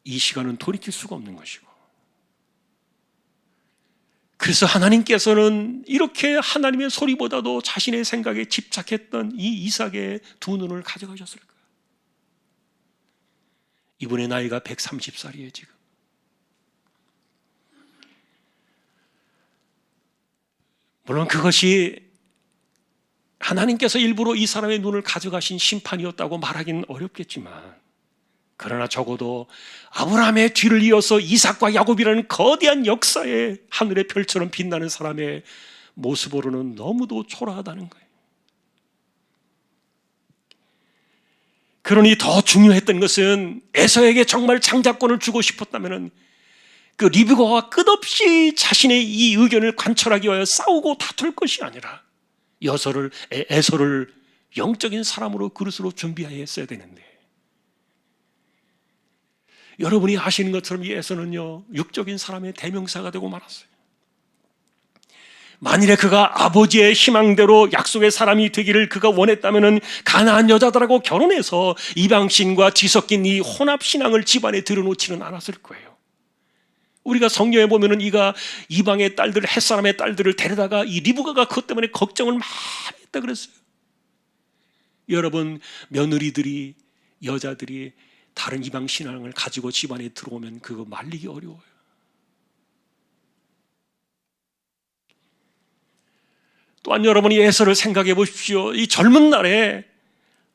이 시간은 돌이킬 수가 없는 것이고, 그래서 하나님께서는 이렇게 하나님의 소리보다도 자신의 생각에 집착했던 이 이삭의 두 눈을 가져가셨을까? 이분의 나이가 130살이에요 지금. 물론 그것이 하나님께서 일부러 이 사람의 눈을 가져가신 심판이었다고 말하기는 어렵겠지만, 그러나 적어도 아브라함의 뒤를 이어서 이삭과 야곱이라는 거대한 역사의 하늘의 별처럼 빛나는 사람의 모습으로는 너무도 초라하다는 거예요. 그러니 더 중요했던 것은 에서에게 정말 장자권을 주고 싶었다면 그 리브가와 끝없이 자신의 이 의견을 관철하기 위하여 싸우고 다툴 것이 아니라 에서를 영적인 사람으로 그릇으로 준비하여 했어야 되는데, 여러분이 아시는 것처럼 이 에서는요 육적인 사람의 대명사가 되고 말았어요. 만일에 그가 아버지의 희망대로 약속의 사람이 되기를 그가 원했다면 가나안 여자들하고 결혼해서 이방신과 뒤섞인 이 혼합신앙을 집안에 들여놓지는 않았을 거예요. 우리가 성경에 보면은 이가 이방의 딸들, 햇사람의 딸들을 데려다가 이 리브가가 그것 때문에 걱정을 많이 했다 그랬어요. 여러분, 며느리들이, 여자들이 다른 이방 신앙을 가지고 집안에 들어오면 그거 말리기 어려워요. 또한 여러분이 에서를 생각해 보십시오. 이 젊은 날에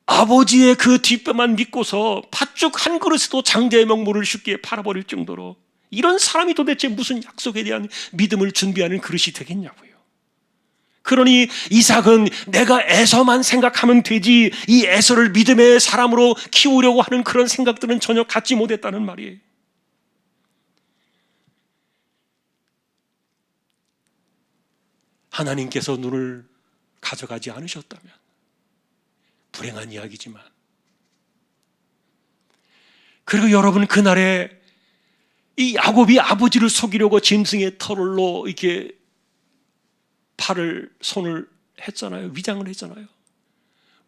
아버지의 그 뒷배만 믿고서 팥죽 한 그릇에도 장자의 명물을 쉽게 팔아버릴 정도로, 이런 사람이 도대체 무슨 약속에 대한 믿음을 준비하는 그릇이 되겠냐고요. 그러니 이삭은 내가 에서만 생각하면 되지, 이 에서를 믿음의 사람으로 키우려고 하는 그런 생각들은 전혀 갖지 못했다는 말이에요. 하나님께서 눈을 가져가지 않으셨다면, 불행한 이야기지만, 그리고 여러분, 그날에 이 야곱이 아버지를 속이려고 짐승의 털로 이렇게 손을 했잖아요. 위장을 했잖아요.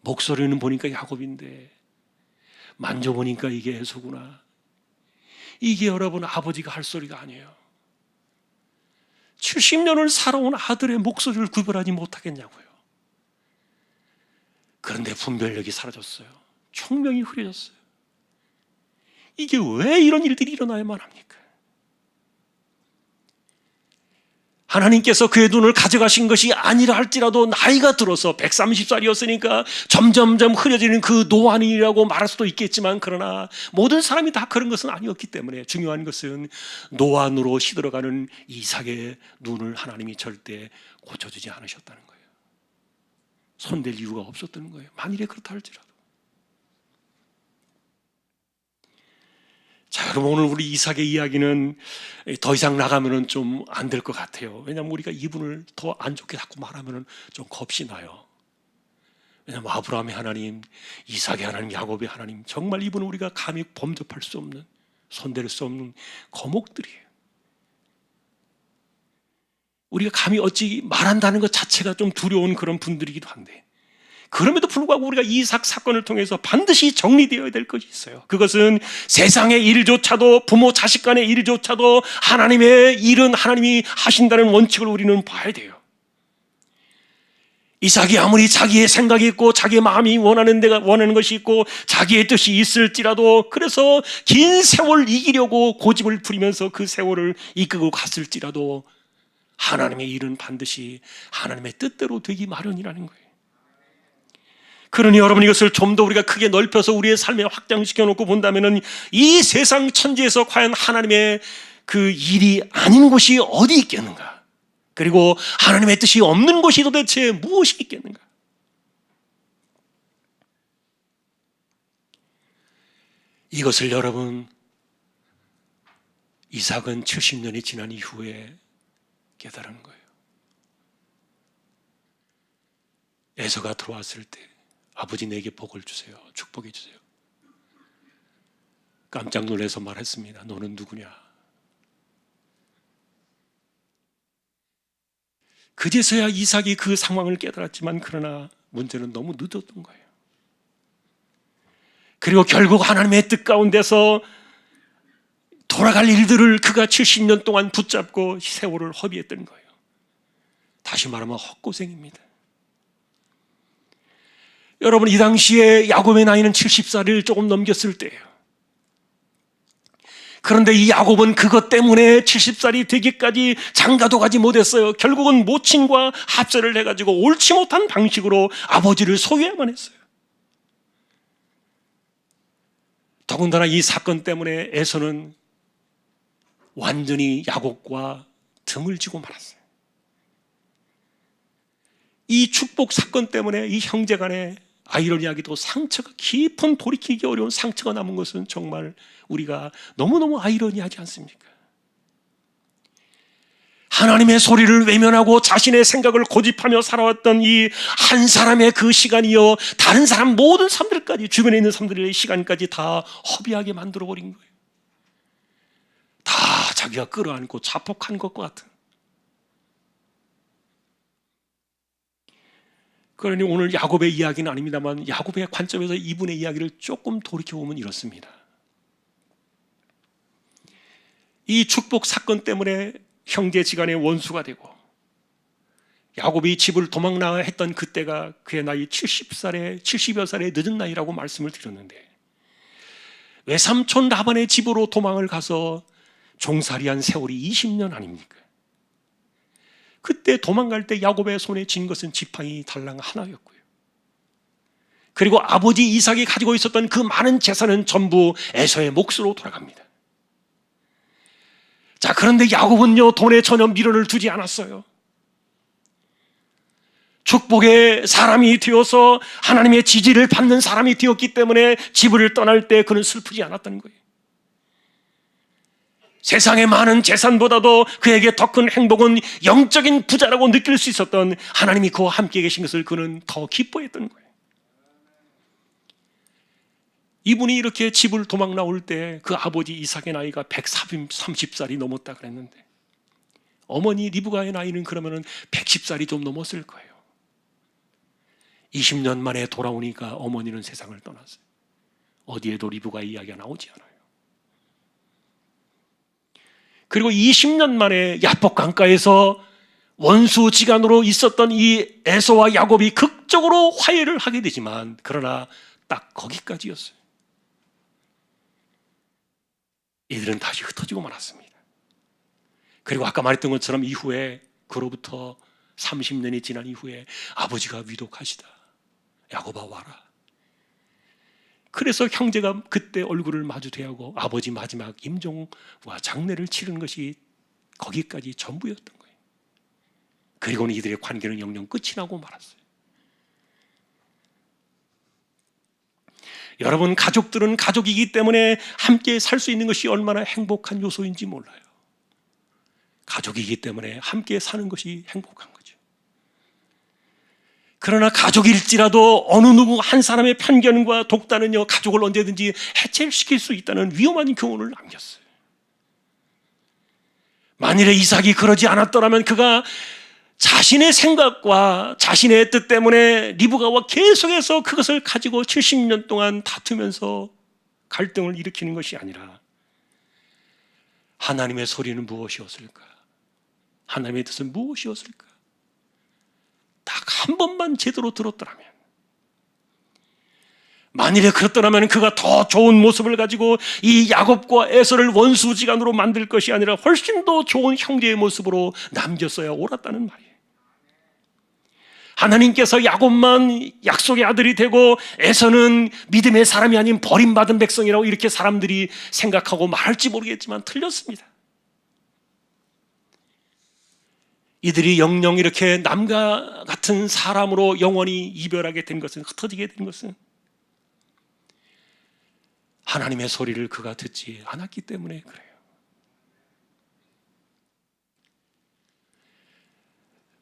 목소리는 보니까 야곱인데 만져보니까 이게 에서구나. 이게 여러분 아버지가 할 소리가 아니에요. 70년을 살아온 아들의 목소리를 구별하지 못하겠냐고요. 그런데 분별력이 사라졌어요. 총명이 흐려졌어요. 이게 왜 이런 일들이 일어나야만 합니까? 하나님께서 그의 눈을 가져가신 것이 아니라 할지라도 나이가 들어서 130살이었으니까 점점점 흐려지는 그 노안이라고 말할 수도 있겠지만, 그러나 모든 사람이 다 그런 것은 아니었기 때문에 중요한 것은 노안으로 시들어가는 이삭의 눈을 하나님이 절대 고쳐주지 않으셨다는 거예요. 손댈 이유가 없었다는 거예요. 만일에 그렇다 할지라도. 자, 여러분, 오늘 우리 이삭의 이야기는 더 이상 나가면 좀 안 될 것 같아요. 왜냐하면 우리가 이분을 더 안 좋게 자꾸 말하면 좀 겁이 나요. 왜냐하면 아브라함의 하나님, 이삭의 하나님, 야곱의 하나님, 정말 이분은 우리가 감히 범접할 수 없는, 손댈 수 없는 거목들이에요. 우리가 감히 어찌 말한다는 것 자체가 좀 두려운 그런 분들이기도 한데, 그럼에도 불구하고 우리가 이삭 사건을 통해서 반드시 정리되어야 될 것이 있어요. 그것은 세상의 일조차도, 부모 자식 간의 일조차도 하나님의 일은 하나님이 하신다는 원칙을 우리는 봐야 돼요. 이삭이 아무리 자기의 생각이 있고 자기의 마음이 원하는 것이 있고 자기의 뜻이 있을지라도, 그래서 긴 세월 이기려고 고집을 부리면서 그 세월을 이끌고 갔을지라도 하나님의 일은 반드시 하나님의 뜻대로 되기 마련이라는 거예요. 그러니 여러분, 이것을 좀 더 우리가 크게 넓혀서 우리의 삶에 확장시켜 놓고 본다면, 이 세상 천지에서 과연 하나님의 그 일이 아닌 곳이 어디 있겠는가? 그리고 하나님의 뜻이 없는 곳이 도대체 무엇이 있겠는가? 이것을 여러분, 이삭은 70년이 지난 이후에 깨달은 거예요. 에서가 들어왔을 때 아버지 내게 복을 주세요. 축복해 주세요. 깜짝 놀라서 말했습니다. 너는 누구냐? 그제서야 이삭이 그 상황을 깨달았지만, 그러나 문제는 너무 늦었던 거예요. 그리고 결국 하나님의 뜻 가운데서 돌아갈 일들을 그가 70년 동안 붙잡고 세월을 허비했던 거예요. 다시 말하면 헛고생입니다. 여러분, 이 당시에 야곱의 나이는 70살을 조금 넘겼을 때예요. 그런데 이 야곱은 그것 때문에 70살이 되기까지 장가도 가지 못했어요. 결국은 모친과 합세를 해가지고 옳지 못한 방식으로 아버지를 속여야만 했어요. 더군다나 이 사건 때문에 에서는 완전히 야곱과 등을 지고 말았어요. 이 축복 사건 때문에 이 형제간에 아이러니하게도 상처가 깊은 돌이키기 어려운 상처가 남은 것은 정말 우리가 너무너무 아이러니하지 않습니까? 하나님의 소리를 외면하고 자신의 생각을 고집하며 살아왔던 이 한 사람의 그 시간이요, 다른 사람 모든 사람들까지, 주변에 있는 사람들의 시간까지 다 허비하게 만들어버린 거예요. 다 자기가 끌어안고 자폭한 것과 같은. 그러니 오늘 야곱의 이야기는 아닙니다만 야곱의 관점에서 이분의 이야기를 조금 돌이켜보면 이렇습니다. 이 축복 사건 때문에 형제지간의 원수가 되고 야곱이 집을 도망나야 했던 그때가 그의 나이 70여 살의 늦은 나이라고 말씀을 드렸는데, 외삼촌 라반의 집으로 도망을 가서 종살이한 세월이 20년 아닙니까? 그때 도망갈 때 야곱의 손에 쥔 것은 지팡이 달랑 하나였고요. 그리고 아버지 이삭이 가지고 있었던 그 많은 재산은 전부 에서의 몫으로 돌아갑니다. 자, 그런데 야곱은요, 돈에 전혀 미련을 두지 않았어요. 축복의 사람이 되어서 하나님의 지지를 받는 사람이 되었기 때문에 집을 떠날 때 그는 슬프지 않았다는 거예요. 세상의 많은 재산보다도 그에게 더 큰 행복은 영적인 부자라고 느낄 수 있었던 하나님이 그와 함께 계신 것을 그는 더 기뻐했던 거예요. 이분이 이렇게 집을 도망 나올 때 그 아버지 이삭의 나이가 130살이 넘었다 그랬는데, 어머니 리브가의 나이는 그러면 110살이 좀 넘었을 거예요. 20년 만에 돌아오니까 어머니는 세상을 떠났어요. 어디에도 리브가의 이야기가 나오지 않아요. 그리고 20년 만에 야복 강가에서 원수지간으로 있었던 이 에서와 야곱이 극적으로 화해를 하게 되지만, 그러나 딱 거기까지였어요. 이들은 다시 흩어지고 말았습니다. 그리고 아까 말했던 것처럼 이후에, 그로부터 30년이 지난 이후에 아버지가 위독하시다. 야곱아 와라. 그래서 형제가 그때 얼굴을 마주 대하고 아버지 마지막 임종과 장례를 치른 것이 거기까지 전부였던 거예요. 그리고는 이들의 관계는 영영 끝이 나고 말았어요. 여러분, 가족들은 가족이기 때문에 함께 살 수 있는 것이 얼마나 행복한 요소인지 몰라요. 가족이기 때문에 함께 사는 것이 행복한 거죠. 그러나 가족일지라도 어느 누구 한 사람의 편견과 독단은요, 가족을 언제든지 해체시킬 수 있다는 위험한 교훈을 남겼어요. 만일에 이삭이 그러지 않았더라면 그가 자신의 생각과 자신의 뜻 때문에 리브가와 계속해서 그것을 가지고 70년 동안 다투면서 갈등을 일으키는 것이 아니라, 하나님의 소리는 무엇이었을까? 하나님의 뜻은 무엇이었을까? 딱 한 번만 제대로 들었더라면, 만일에 그렇더라면 그가 더 좋은 모습을 가지고 이 야곱과 에서를 원수지간으로 만들 것이 아니라 훨씬 더 좋은 형제의 모습으로 남겼어야 옳았다는 말이에요. 하나님께서 야곱만 약속의 아들이 되고 에서는 믿음의 사람이 아닌 버림받은 백성이라고 이렇게 사람들이 생각하고 말할지 모르겠지만 틀렸습니다. 이들이 영영 이렇게 남과 같은 사람으로 영원히 이별하게 된 것은, 흩어지게 된 것은 하나님의 소리를 그가 듣지 않았기 때문에 그래요.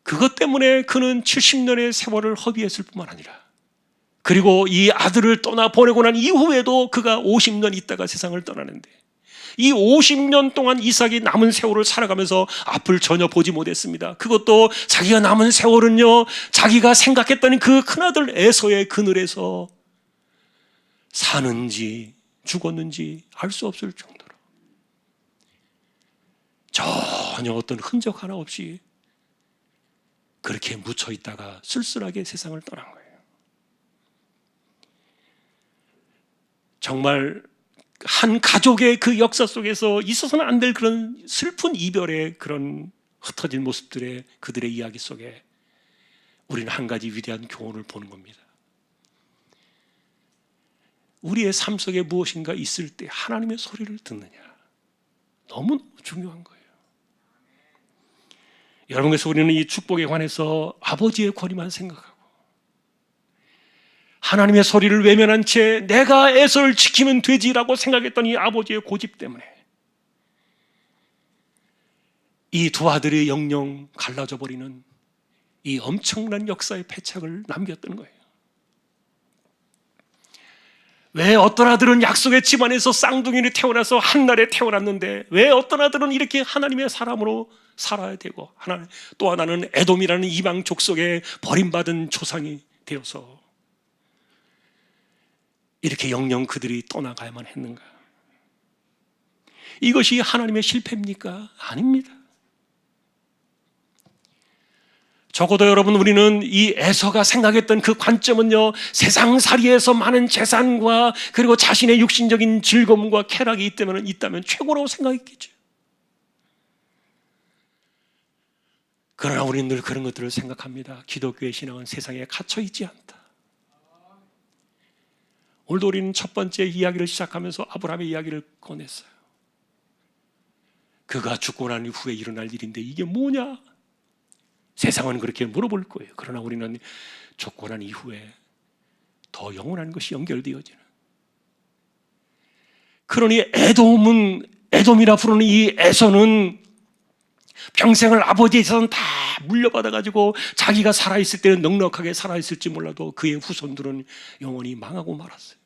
그것 때문에 그는 70년의 세월을 허비했을 뿐만 아니라, 그리고 이 아들을 떠나 보내고 난 이후에도 그가 50년 있다가 세상을 떠나는데, 이 50년 동안 이삭이 남은 세월을 살아가면서 앞을 전혀 보지 못했습니다. 그것도 자기가 남은 세월은요, 자기가 생각했던 그 큰아들 에서의 그늘에서 사는지 죽었는지 알 수 없을 정도로 전혀 어떤 흔적 하나 없이 그렇게 묻혀 있다가 쓸쓸하게 세상을 떠난 거예요. 정말 한 가족의 그 역사 속에서 있어서는 안 될 그런 슬픈 이별의 그런 흩어진 모습들의 그들의 이야기 속에 우리는 한 가지 위대한 교훈을 보는 겁니다. 우리의 삶 속에 무엇인가 있을 때 하나님의 소리를 듣느냐, 너무너무 중요한 거예요. 여러분, 그래서 우리는 이 축복에 관해서 아버지의 권위만 생각하고 하나님의 소리를 외면한 채 내가 에서를 지키면 되지라고 생각했던 이 아버지의 고집 때문에 이 두 아들이 영영 갈라져 버리는 이 엄청난 역사의 패착을 남겼던 거예요. 왜 어떤 아들은 약속의 집안에서 쌍둥이를 태어나서 한날에 태어났는데 왜 어떤 아들은 이렇게 하나님의 사람으로 살아야 되고 또 하나는 에돔이라는 이방 족속에 버림받은 조상이 되어서 이렇게 영영 그들이 떠나가야만 했는가? 이것이 하나님의 실패입니까? 아닙니다. 적어도 여러분, 우리는 이 에서가 생각했던 그 관점은요, 세상살이에서 많은 재산과 그리고 자신의 육신적인 즐거움과 쾌락이 있다면 최고라고 생각했겠죠. 그러나 우리는 늘 그런 것들을 생각합니다. 기독교의 신앙은 세상에 갇혀 있지 않다. 오늘도 우리는 첫 번째 이야기를 시작하면서 아브라함의 이야기를 꺼냈어요. 그가 죽고 난 후에 일어날 일인데 이게 뭐냐? 세상은 그렇게 물어볼 거예요. 그러나 우리는 죽고 난 이후에 더 영원한 것이 연결되어지는. 그러니 에돔이라 부르는 이 에서는 평생을 아버지에서는 다 물려받아가지고 자기가 살아있을 때는 넉넉하게 살아있을지 몰라도 그의 후손들은 영원히 망하고 말았어요.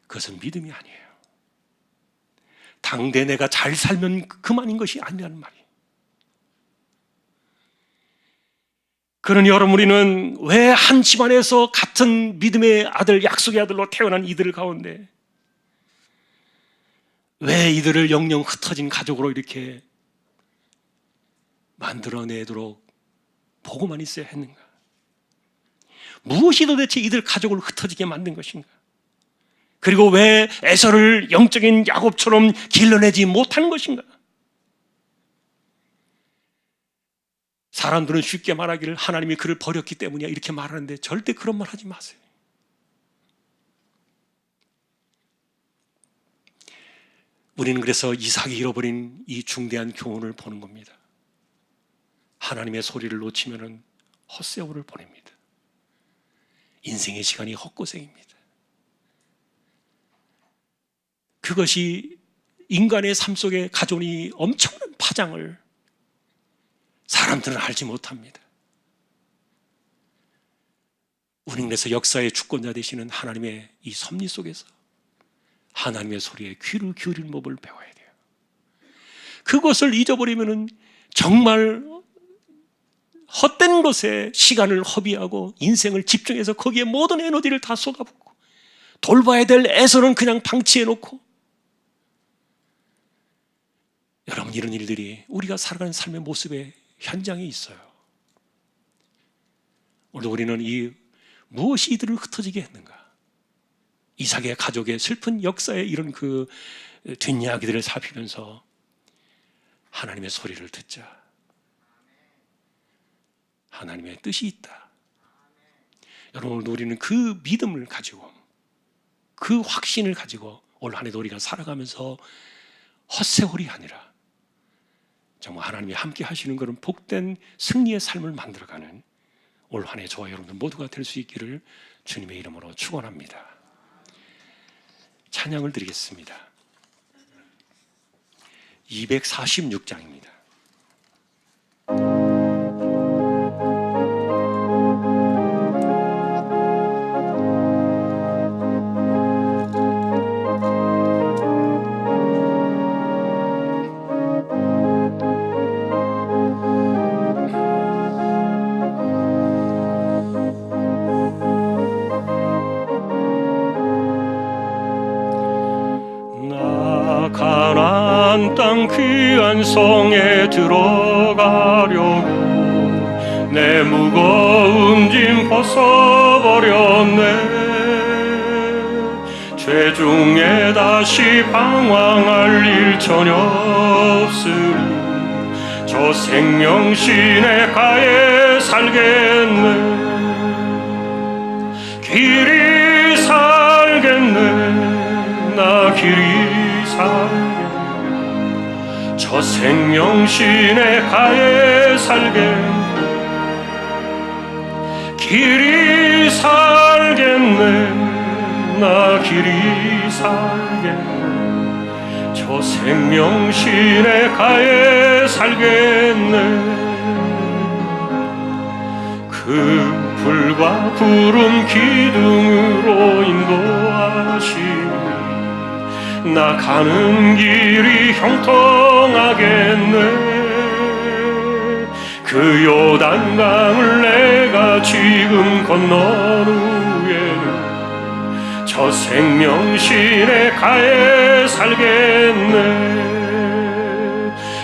그것은 믿음이 아니에요. 당대 내가 잘 살면 그만인 것이 아니라는 말이에요. 그러니 여러분, 우리는 왜 한 집안에서 같은 믿음의 아들, 약속의 아들로 태어난 이들 가운데 왜 이들을 영영 흩어진 가족으로 이렇게 만들어내도록 보고만 있어야 했는가? 무엇이 도대체 이들 가족을 흩어지게 만든 것인가? 그리고 왜 에서를 영적인 야곱처럼 길러내지 못한 것인가? 사람들은 쉽게 말하기를 하나님이 그를 버렸기 때문이야 이렇게 말하는데 절대 그런 말 하지 마세요. 우리는 그래서 이삭이 잃어버린 이 중대한 교훈을 보는 겁니다. 하나님의 소리를 놓치면 헛세월을 보냅니다. 인생의 시간이 헛고생입니다. 그것이 인간의 삶 속에 가져오니 엄청난 파장을 사람들은 알지 못합니다. 우리는 그래서 역사의 주권자 되시는 하나님의 이 섭리 속에서 하나님의 소리에 귀를 기울일 법을 배워야 돼요. 그것을 잊어버리면 정말 헛된 것에 시간을 허비하고 인생을 집중해서 거기에 모든 에너지를 다 쏟아붓고 돌봐야 될 에서는 그냥 방치해놓고, 여러분, 이런 일들이 우리가 살아가는 삶의 모습에 현장에 있어요. 오늘 우리는 이 무엇이 이들을 흩어지게 했는가? 이삭의 가족의 슬픈 역사에 이런 그 뒷이야기들을 살피면서 하나님의 소리를 듣자. 하나님의 뜻이 있다. 여러분, 오늘 우리는 그 믿음을 가지고 그 확신을 가지고 올 한 해도 우리가 살아가면서 헛세월이 아니라 정말 하나님이 함께 하시는 그런 복된 승리의 삶을 만들어가는 올 한 해 저와 여러분들 모두가 될 수 있기를 주님의 이름으로 축원합니다. 찬양을 드리겠습니다. 246장입니다. 땅 귀한 성에 들어가려고 내 무거운 짐 벗어버렸네. 죄 중에 다시 방황할 일 전혀 없으니 저 생명 시내가에 살겠네. 길이 살겠네. 나 길이 살겠네. 저 생명 시내가에 살게. 길이 살겠네 나 길이 살겠네 저 생명신의 가에 살겠네 그 불과 구름 기둥으로 인도하시니 나 가는 길이 형통하겠네 그 요단강을 내가 지금 건넌 후에는 저 생명신의 가에 살겠네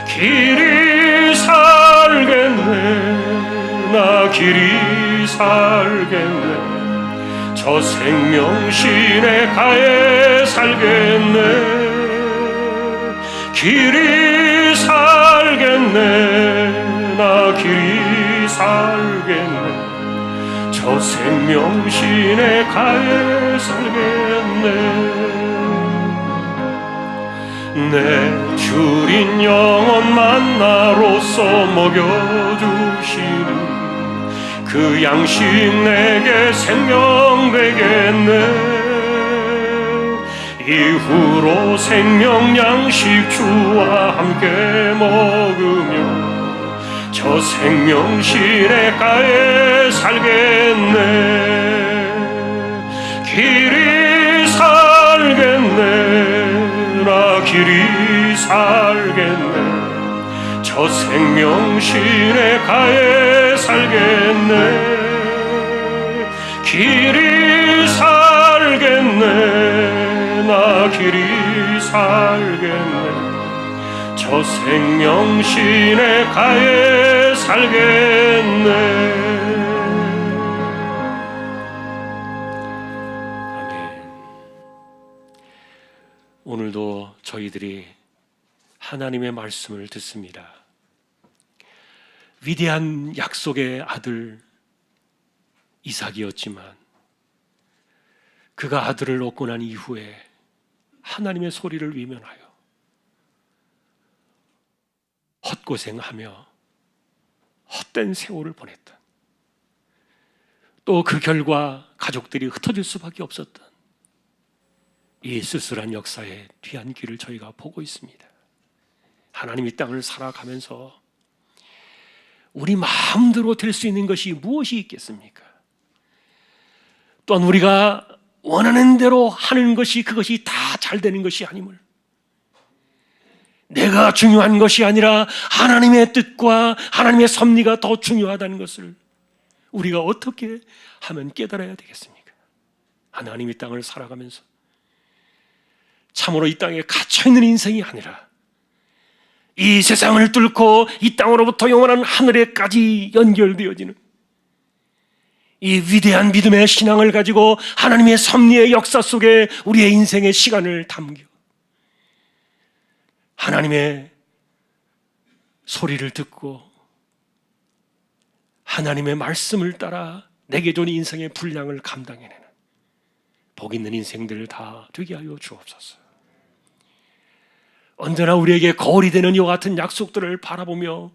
길이 살겠네 나 길이 살겠네 저 생명신의 가에 살겠네 길이 살겠네 나 길이 살겠네 저 생명신의 가에 살겠네 내 주린 영원 만나로서 먹여주시는 그 양식 내게 생명 되겠네 이후로 생명 양식 주와 함께 먹으며 저 생명신의 가에 살겠네 길이 살겠네 나 길이 살겠네 저 생명신의 가에 살겠네 길이 살겠네 나 길이 살겠네 저 생명신의 가에 살겠네 아멘. 오늘도 저희들이 하나님의 말씀을 듣습니다. 위대한 약속의 아들 이삭이었지만 그가 아들을 얻고 난 이후에 하나님의 소리를 외면하여 헛고생하며 헛된 세월을 보냈던 또 그 결과 가족들이 흩어질 수밖에 없었던 이 쓸쓸한 역사의 뒤안길을 저희가 보고 있습니다. 하나님 이 땅을 살아가면서 우리 마음대로 될 수 있는 것이 무엇이 있겠습니까? 또한 우리가 원하는 대로 하는 것이 그것이 다 잘 되는 것이 아님을 내가 중요한 것이 아니라 하나님의 뜻과 하나님의 섭리가 더 중요하다는 것을 우리가 어떻게 하면 깨달아야 되겠습니까? 하나님 이 땅을 살아가면서 참으로 이 땅에 갇혀있는 인생이 아니라 이 세상을 뚫고 이 땅으로부터 영원한 하늘에까지 연결되어지는 이 위대한 믿음의 신앙을 가지고 하나님의 섭리의 역사 속에 우리의 인생의 시간을 담겨 하나님의 소리를 듣고 하나님의 말씀을 따라 내게 준 인생의 분량을 감당해내는 복 있는 인생들 다 되게 하여 주옵소서. 언제나 우리에게 거울이 되는 이와 같은 약속들을 바라보며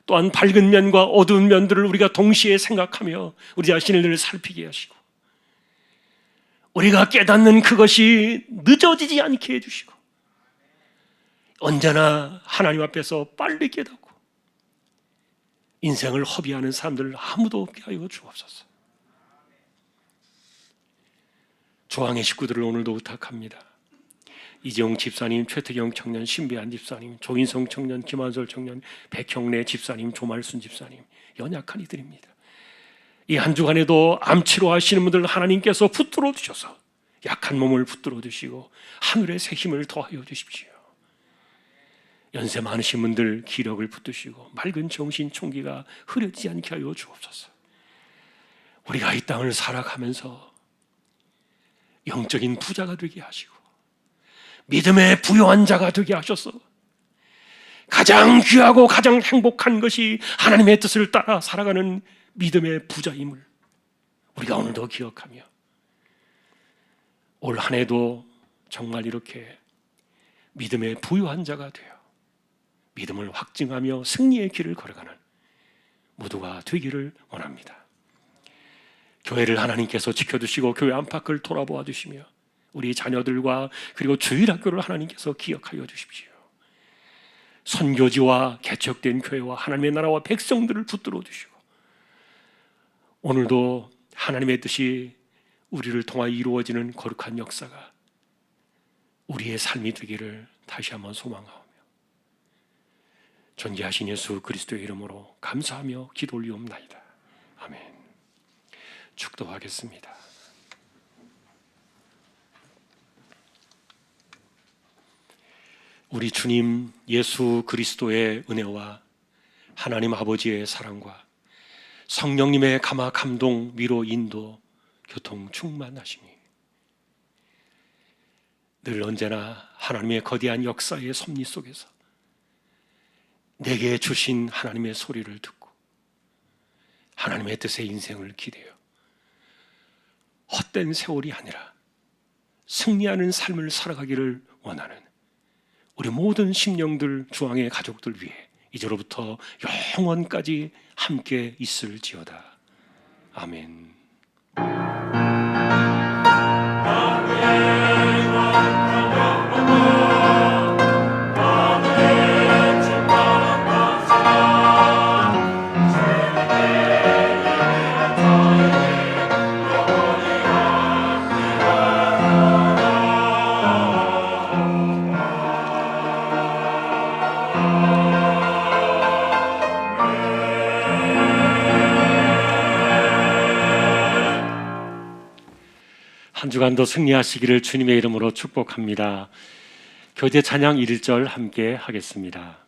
또한 밝은 면과 어두운 면들을 우리가 동시에 생각하며 우리 자신을 늘 살피게 하시고 우리가 깨닫는 그것이 늦어지지 않게 해주시고 언제나 하나님 앞에서 빨리 깨닫고 인생을 허비하는 사람들 아무도 없게 하여 주옵소서. 조항의 식구들을 오늘도 부탁합니다. 이재용 집사님, 최태경 청년, 신배한 집사님, 조인성 청년, 김한솔 청년, 백형래 집사님, 조말순 집사님, 연약한 이들입니다. 이 한 주간에도 암 치료하시는 분들 하나님께서 붙들어 주셔서 약한 몸을 붙들어 주시고 하늘의 새 힘을 더하여 주십시오. 연세 많으신 분들 기력을 붙드시고 맑은 정신 총기가 흐려지지 않게 하여 주옵소서. 우리가 이 땅을 살아가면서 영적인 부자가 되게 하시고 믿음의 부요한 자가 되게 하셔서 가장 귀하고 가장 행복한 것이 하나님의 뜻을 따라 살아가는 믿음의 부자임을 우리가 오늘도 기억하며 올 한 해도 정말 이렇게 믿음의 부요한 자가 되어 믿음을 확증하며 승리의 길을 걸어가는 모두가 되기를 원합니다. 교회를 하나님께서 지켜주시고 교회 안팎을 돌아보아 주시며 우리 자녀들과 그리고 주일학교를 하나님께서 기억하여 주십시오. 선교지와 개척된 교회와 하나님의 나라와 백성들을 붙들어 주시고 오늘도 하나님의 뜻이 우리를 통하여 이루어지는 거룩한 역사가 우리의 삶이 되기를 다시 한번 소망하오며 존귀하신 예수 그리스도의 이름으로 감사하며 기도 올리옵나이다. 아멘. 축도하겠습니다. 우리 주님 예수 그리스도의 은혜와 하나님 아버지의 사랑과 성령님의 감화 감동 위로 인도 교통 충만하시니 늘 언제나 하나님의 거대한 역사의 섭리 속에서 내게 주신 하나님의 소리를 듣고 하나님의 뜻의 인생을 기대어 헛된 세월이 아니라 승리하는 삶을 살아가기를 원하는 우리 모든 심령들 주왕의 가족들 위해 이제로부터 영원까지 함께 있을지어다. 아멘. 한 주간도 승리하시기를 주님의 이름으로 축복합니다. 교제 찬양 1절 함께 하겠습니다.